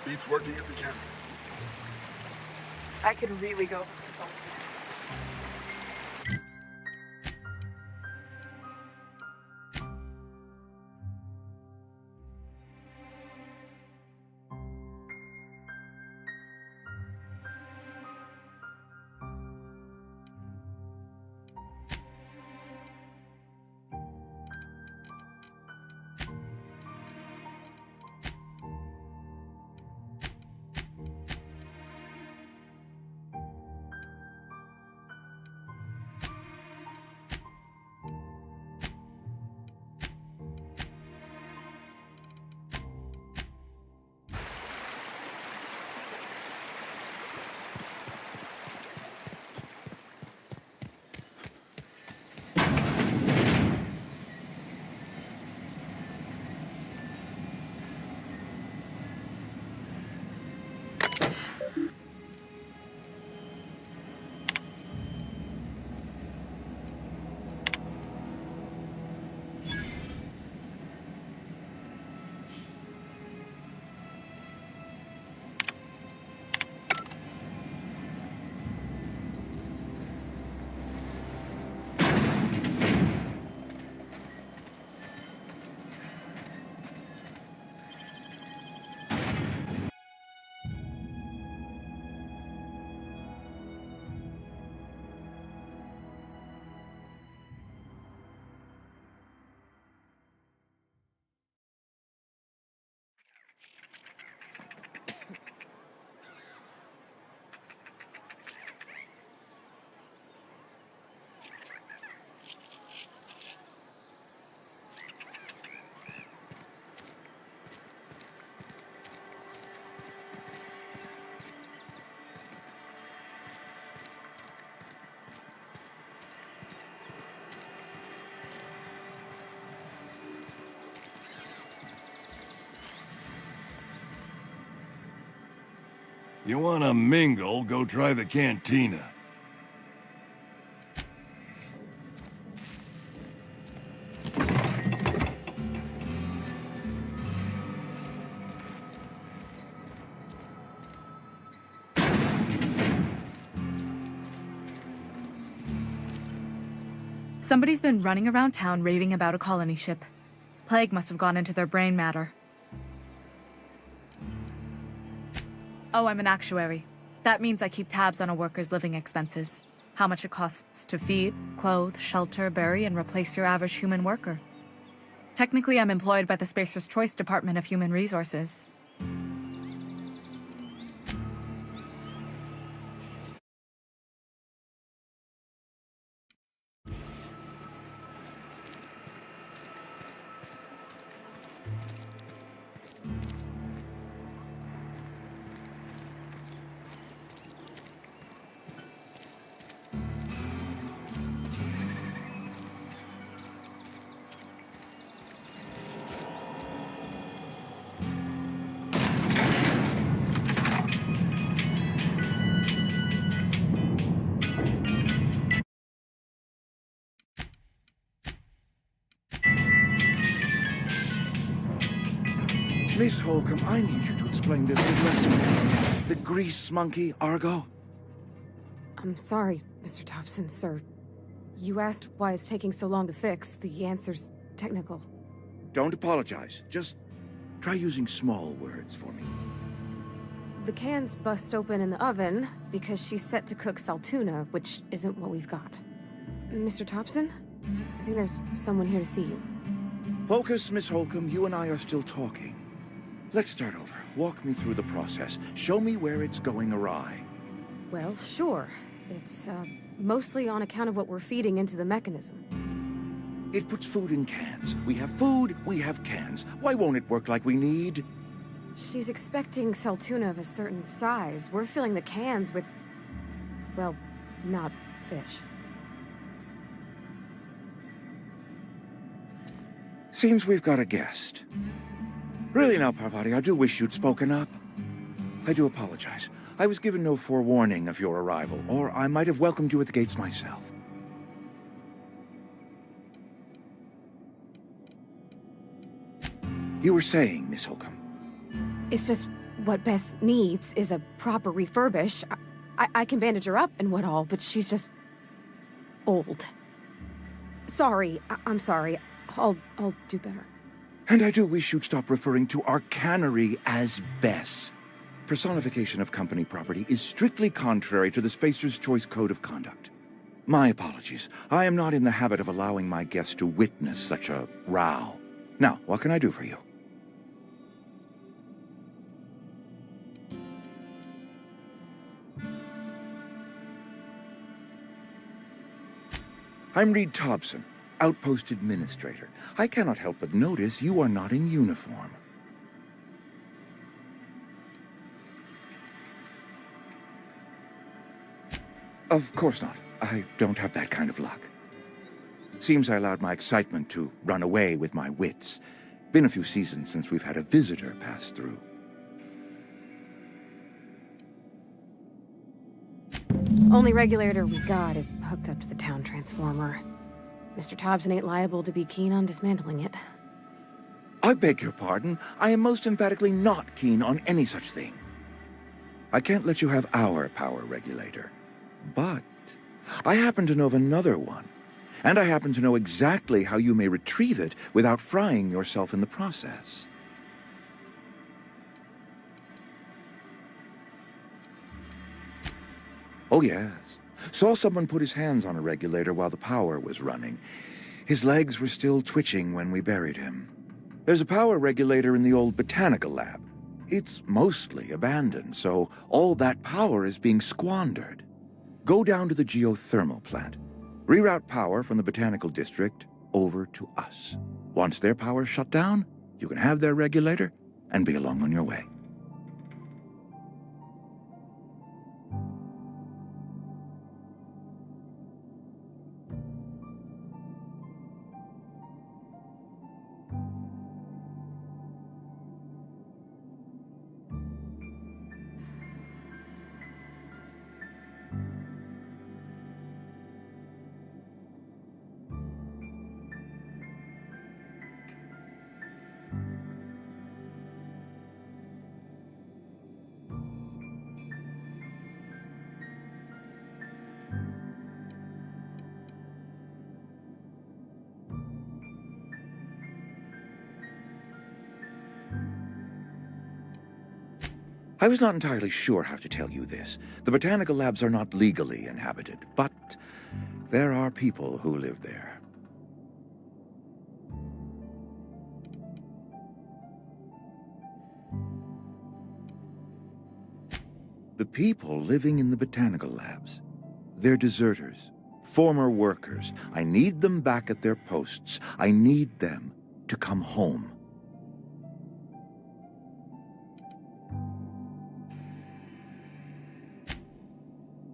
Beats working at the camp. I could really go. You wanna mingle, go try the cantina. Somebody's been running around town raving about a colony ship. Plague must have gone into their brain matter. Oh, I'm an actuary. That means I keep tabs on a worker's living expenses. How much it costs to feed, clothe, shelter, bury, and replace your average human worker. Technically, I'm employed by the Spacer's Choice Department of Human Resources. Miss Holcomb, I need you to explain this lesson. The grease monkey, Argo? I'm sorry, Mr. Thompson, sir. You asked why it's taking so long to fix. The answer's technical. Don't apologize. Just try using small words for me. The cans bust open in the oven because she's set to cook saltuna, which isn't what we've got. Mr. Thompson? I think there's someone here to see you. Focus, Miss Holcomb. You and I are still talking. Let's start over. Walk me through the process. Show me where it's going awry. Well, sure. It's, mostly on account of what we're feeding into the mechanism. It puts food in cans. We have food, we have cans. Why won't it work like we need? She's expecting saltuna of a certain size. We're filling the cans with, well, not fish. Seems we've got a guest. Really now, Parvati, I do wish you'd spoken up. I do apologize. I was given no forewarning of your arrival, or I might have welcomed you at the gates myself. You were saying, Miss Holcomb. It's just, what Bess needs is a proper refurbish. I can bandage her up and what all, but she's just... old. Sorry, I'm sorry. I'll do better. And I do wish you'd stop referring to our cannery as Bess. Personification of company property is strictly contrary to the Spacer's Choice Code of Conduct. My apologies. I am not in the habit of allowing my guests to witness such a row. Now, what can I do for you? I'm Reed Thompson, Outpost Administrator. I cannot help but notice you are not in uniform. Of course not. I don't have that kind of luck. Seems I allowed my excitement to run away with my wits. Been a few seasons since we've had a visitor pass through. Only regulator we got is hooked up to the town transformer. Mr. Thompson ain't liable to be keen on dismantling it. I beg your pardon. I am most emphatically not keen on any such thing. I can't let you have our power regulator. But I happen to know of another one. And I happen to know exactly how you may retrieve it without frying yourself in the process. Oh, yes. Saw someone put his hands on a regulator while the power was running. His legs were still twitching when we buried him. There's a power regulator in the old botanical lab. It's mostly abandoned, so all that power is being squandered. Go down to the geothermal plant. Reroute power from the botanical district over to us. Once their power's shut down, you can have their regulator and be along on your way. I was not entirely sure how to tell you this. The botanical labs are not legally inhabited, but there are people who live there. The people living in the botanical labs, they're deserters, former workers. I need them back at their posts. I need them to come home.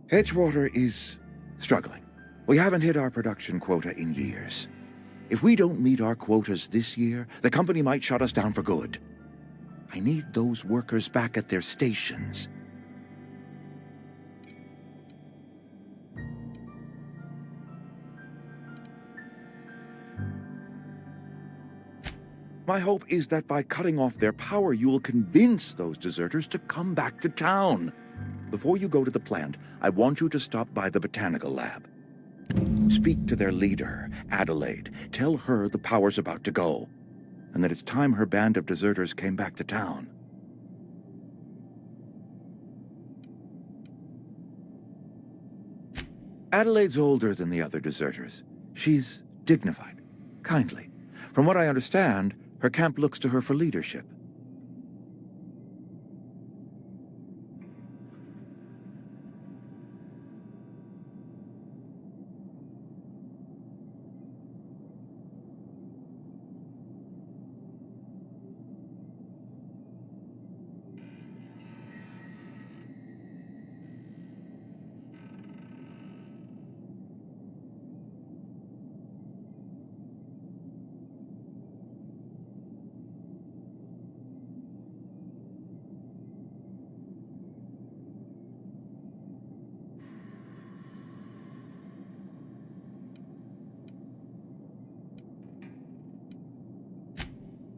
Edgewater is struggling. We haven't hit our production quota in years. If we don't meet our quotas this year, the company might shut us down for good. I need those workers back at their stations. My hope is that by cutting off their power, you will convince those deserters to come back to town. Before you go to the plant, I want you to stop by the botanical lab. Speak to their leader, Adelaide. Tell her the power's about to go, and that it's time her band of deserters came back to town. Adelaide's older than the other deserters. She's dignified, kindly. From what I understand, her camp looks to her for leadership.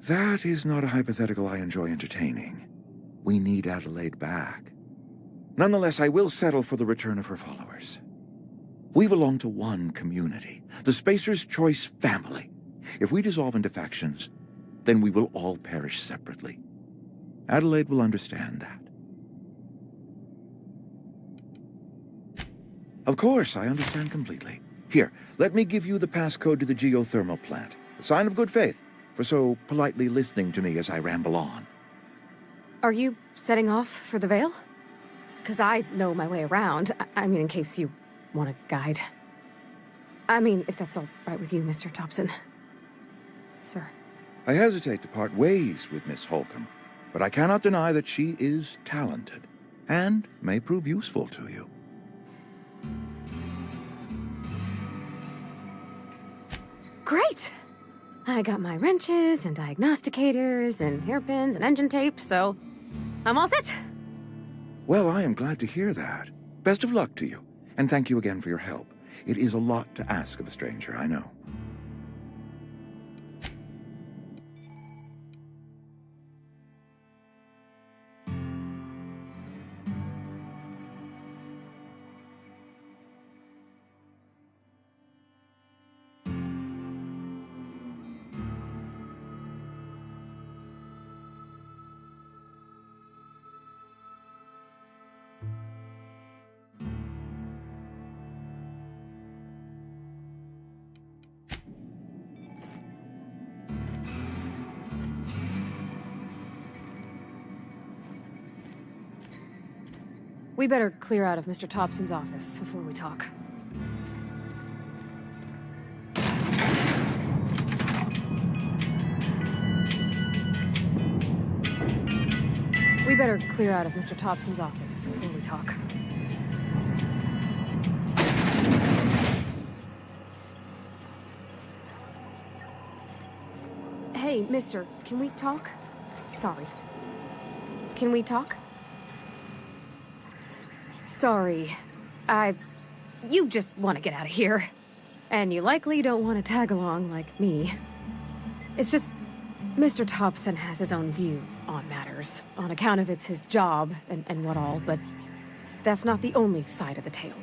That is not a hypothetical I enjoy entertaining. We need Adelaide back. Nonetheless, I will settle for the return of her followers. We belong to one community, the Spacer's Choice family. If we dissolve into factions, then we will all perish separately. Adelaide will understand that. Of course, I understand completely. Here, let me give you the passcode to the geothermal plant. A sign of good faith for so politely listening to me as I ramble on. Are you setting off for the Vale? Because I know my way around. I mean, in case you want a guide. I mean, if that's all right with you, Mr. Thompson. Sir. I hesitate to part ways with Miss Holcomb, but I cannot deny that she is talented and may prove useful to you. Great! I got my wrenches and diagnosticators and hairpins and engine tape, so I'm all set. Well, I am glad to hear that. Best of luck to you, and thank you again for your help. It is a lot to ask of a stranger, I know. We better clear out of Mr. Thompson's office before we talk. We better clear out of Mr. Thompson's office before we talk. Hey, mister, can we talk? Sorry. Can we talk? Sorry. You just want to get out of here. And you likely don't want to tag along like me. It's just, Mr. Thompson has his own view on matters, on account of it's his job and what all, but that's not the only side of the tale.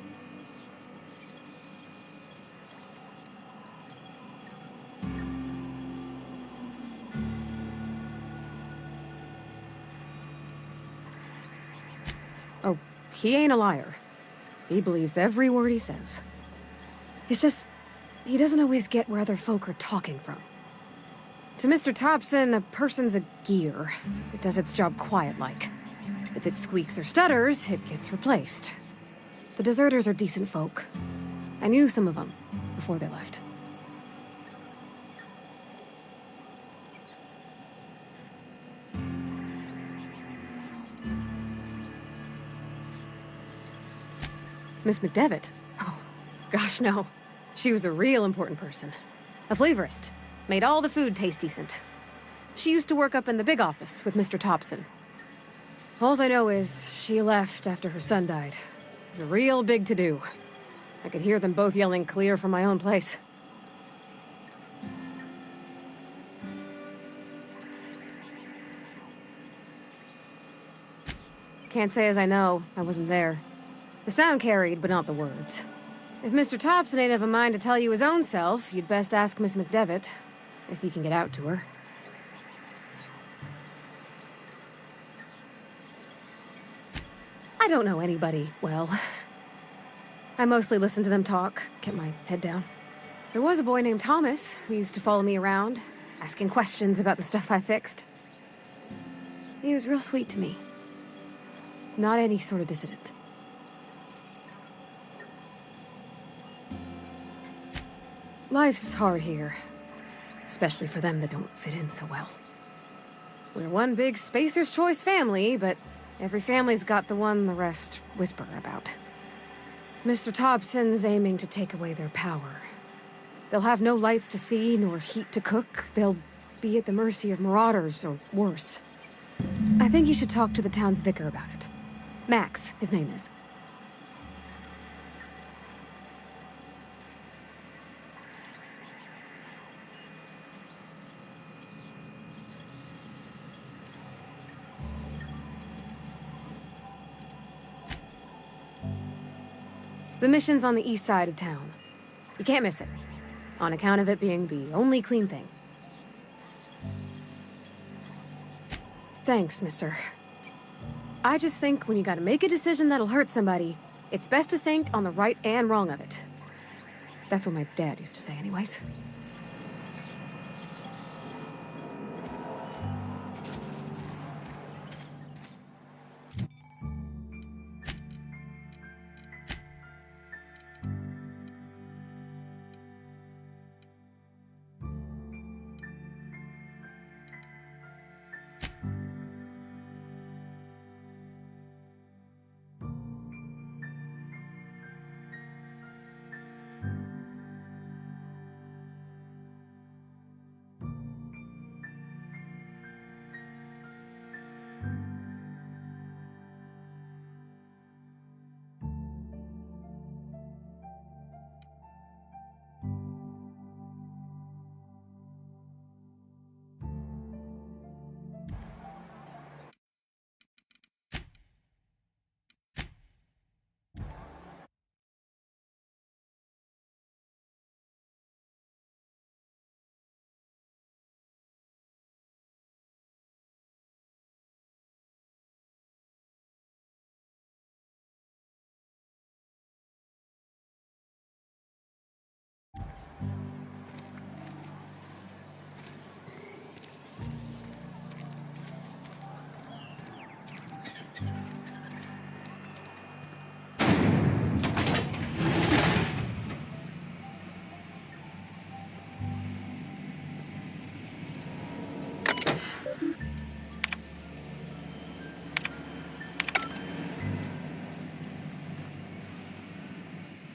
Oh, he ain't a liar. He believes every word he says. It's just, he doesn't always get where other folk are talking from. To Mr. Thompson, a person's a gear. It does its job quiet-like. If it squeaks or stutters, it gets replaced. The deserters are decent folk. I knew some of them before they left. Miss McDevitt? Oh, gosh, no. She was a real important person. A flavorist. Made all the food taste decent. She used to work up in the big office with Mr. Thompson. All I know is she left after her son died. It was a real big to-do. I could hear them both yelling clear from my own place. Can't say as I know. I wasn't there. The sound carried, but not the words. If Mr. Thompson ain't of a mind to tell you his own self, you'd best ask Miss McDevitt, if you can get out to her. I don't know anybody well. I mostly listen to them talk, kept my head down. There was a boy named Thomas who used to follow me around, asking questions about the stuff I fixed. He was real sweet to me. Not any sort of dissident. Life's hard here, especially for them that don't fit in so well. We're one big Spacer's Choice family, but every family's got the one the rest whisper about. Mr. Thompson's aiming to take away their power. They'll have no lights to see, nor heat to cook. They'll be at the mercy of marauders, or worse. I think you should talk to the town's vicar about it. Max, his name is. The mission's on the east side of town. You can't miss it, on account of it being the only clean thing. Thanks, mister. I just think when you gotta make a decision that'll hurt somebody, it's best to think on the right and wrong of it. That's what my dad used to say anyways.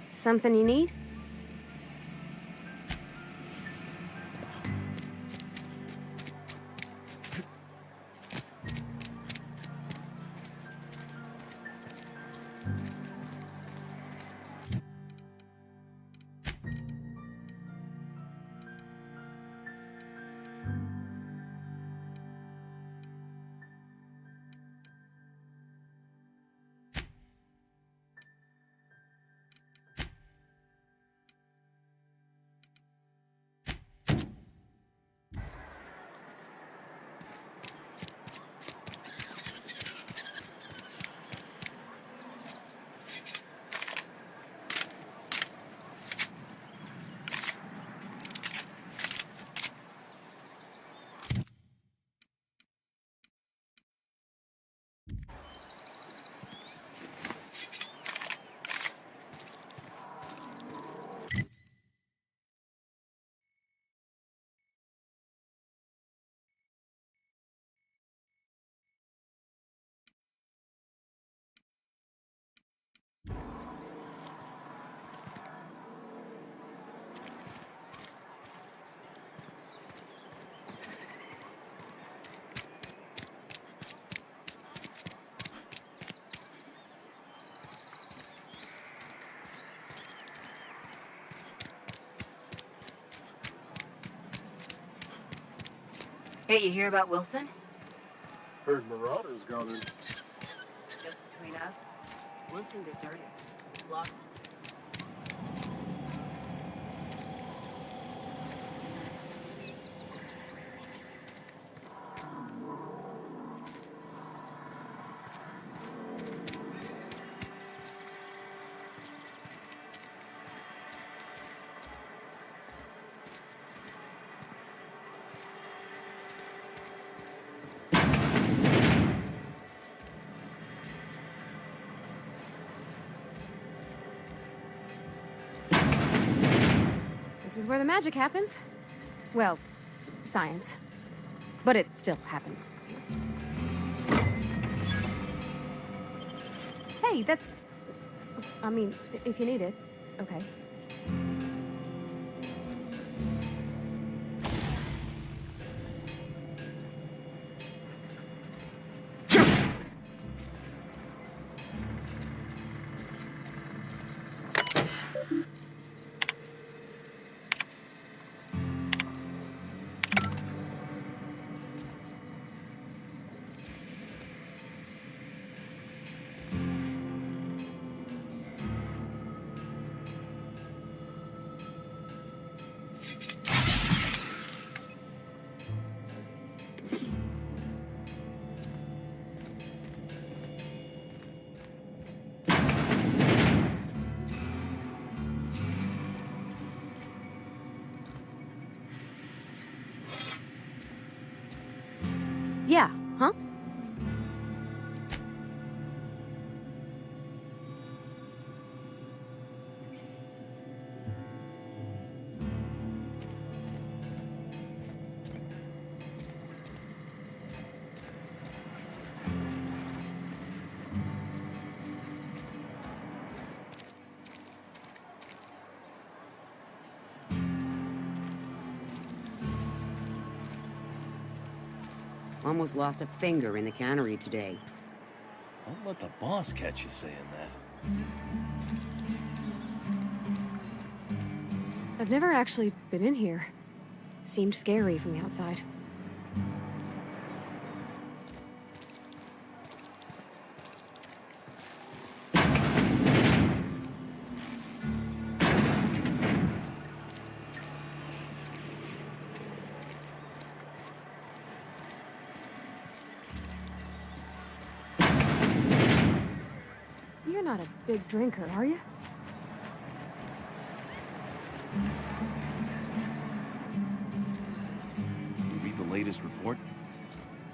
Something you need? Hey, you hear about Wilson? Heard Marauders got in. Just between us, Wilson deserted. Lost. This is where the magic happens. Well, science. But it still happens. Hey, that's... I mean, if you need it. Okay. Huh? Almost lost a finger in the cannery today. Don't let the boss catch you saying that. I've never actually been in here. Seemed scary from the outside. You're not a big drinker, are you? You read the latest report?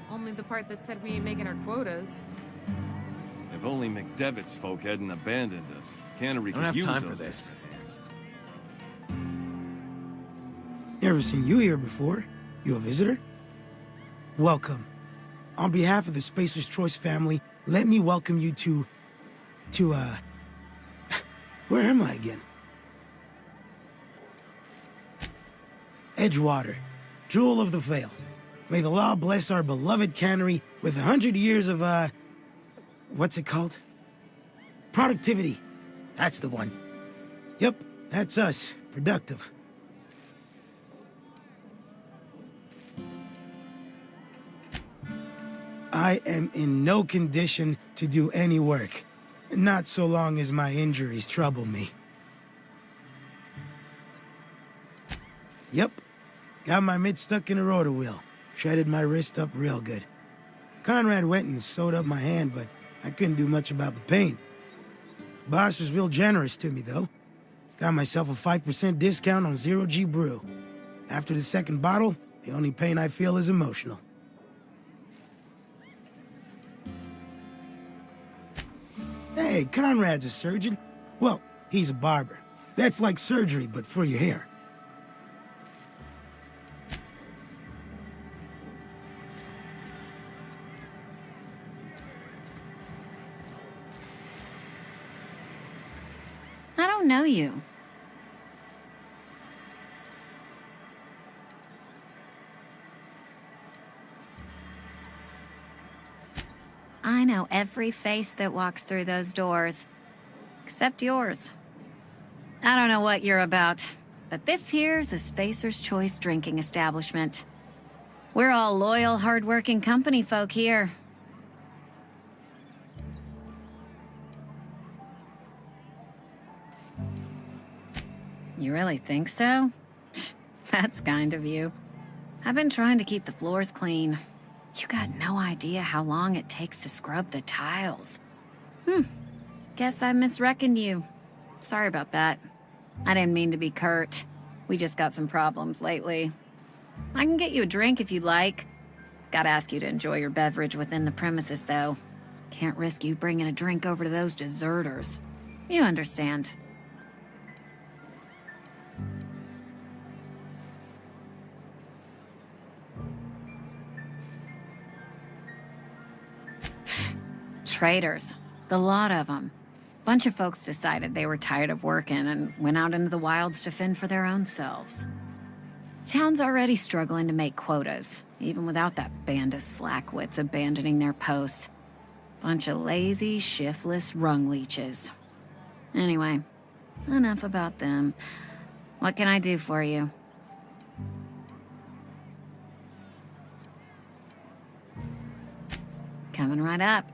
Only the part that said we ain't making our quotas. If only McDevitt's folk hadn't abandoned us. Cannery could use time those for this. hands. Never seen you here before. You a visitor? Welcome. On behalf of the Spacer's Choice family, let me welcome you to, where am I again? Edgewater, Jewel of the Vale. May the law bless our beloved cannery with 100 years of, what's it called? Productivity. That's the one. Yep, that's us. Productive. I am in no condition to do any work. Not so long as my injuries trouble me. Yep. Got my mid stuck in a rotor wheel. Shredded my wrist up real good. Conrad went and sewed up my hand, but I couldn't do much about the pain. Boss was real generous to me, though. Got myself a 5% discount on Zero G Brew. After the second bottle, the only pain I feel is emotional. Hey, Conrad's a surgeon. Well, he's a barber. That's like surgery, but for your hair. I don't know you. I know every face that walks through those doors. Except yours. I don't know what you're about, but this here's a Spacer's Choice drinking establishment. We're all loyal, hard-working company folk here. You really think so? That's kind of you. I've been trying to keep the floors clean. You got no idea how long it takes to scrub the tiles. Guess I misreckoned you. Sorry about that. I didn't mean to be curt. We just got some problems lately. I can get you a drink if you'd like. Gotta ask you to enjoy your beverage within the premises, though. Can't risk you bringing a drink over to those deserters. You understand. Traitors. The lot of them. Bunch of folks decided they were tired of working and went out into the wilds to fend for their own selves. Town's already struggling to make quotas, even without that band of slackwits abandoning their posts. Bunch of lazy, shiftless rung leeches. Anyway, enough about them. What can I do for you? Coming right up.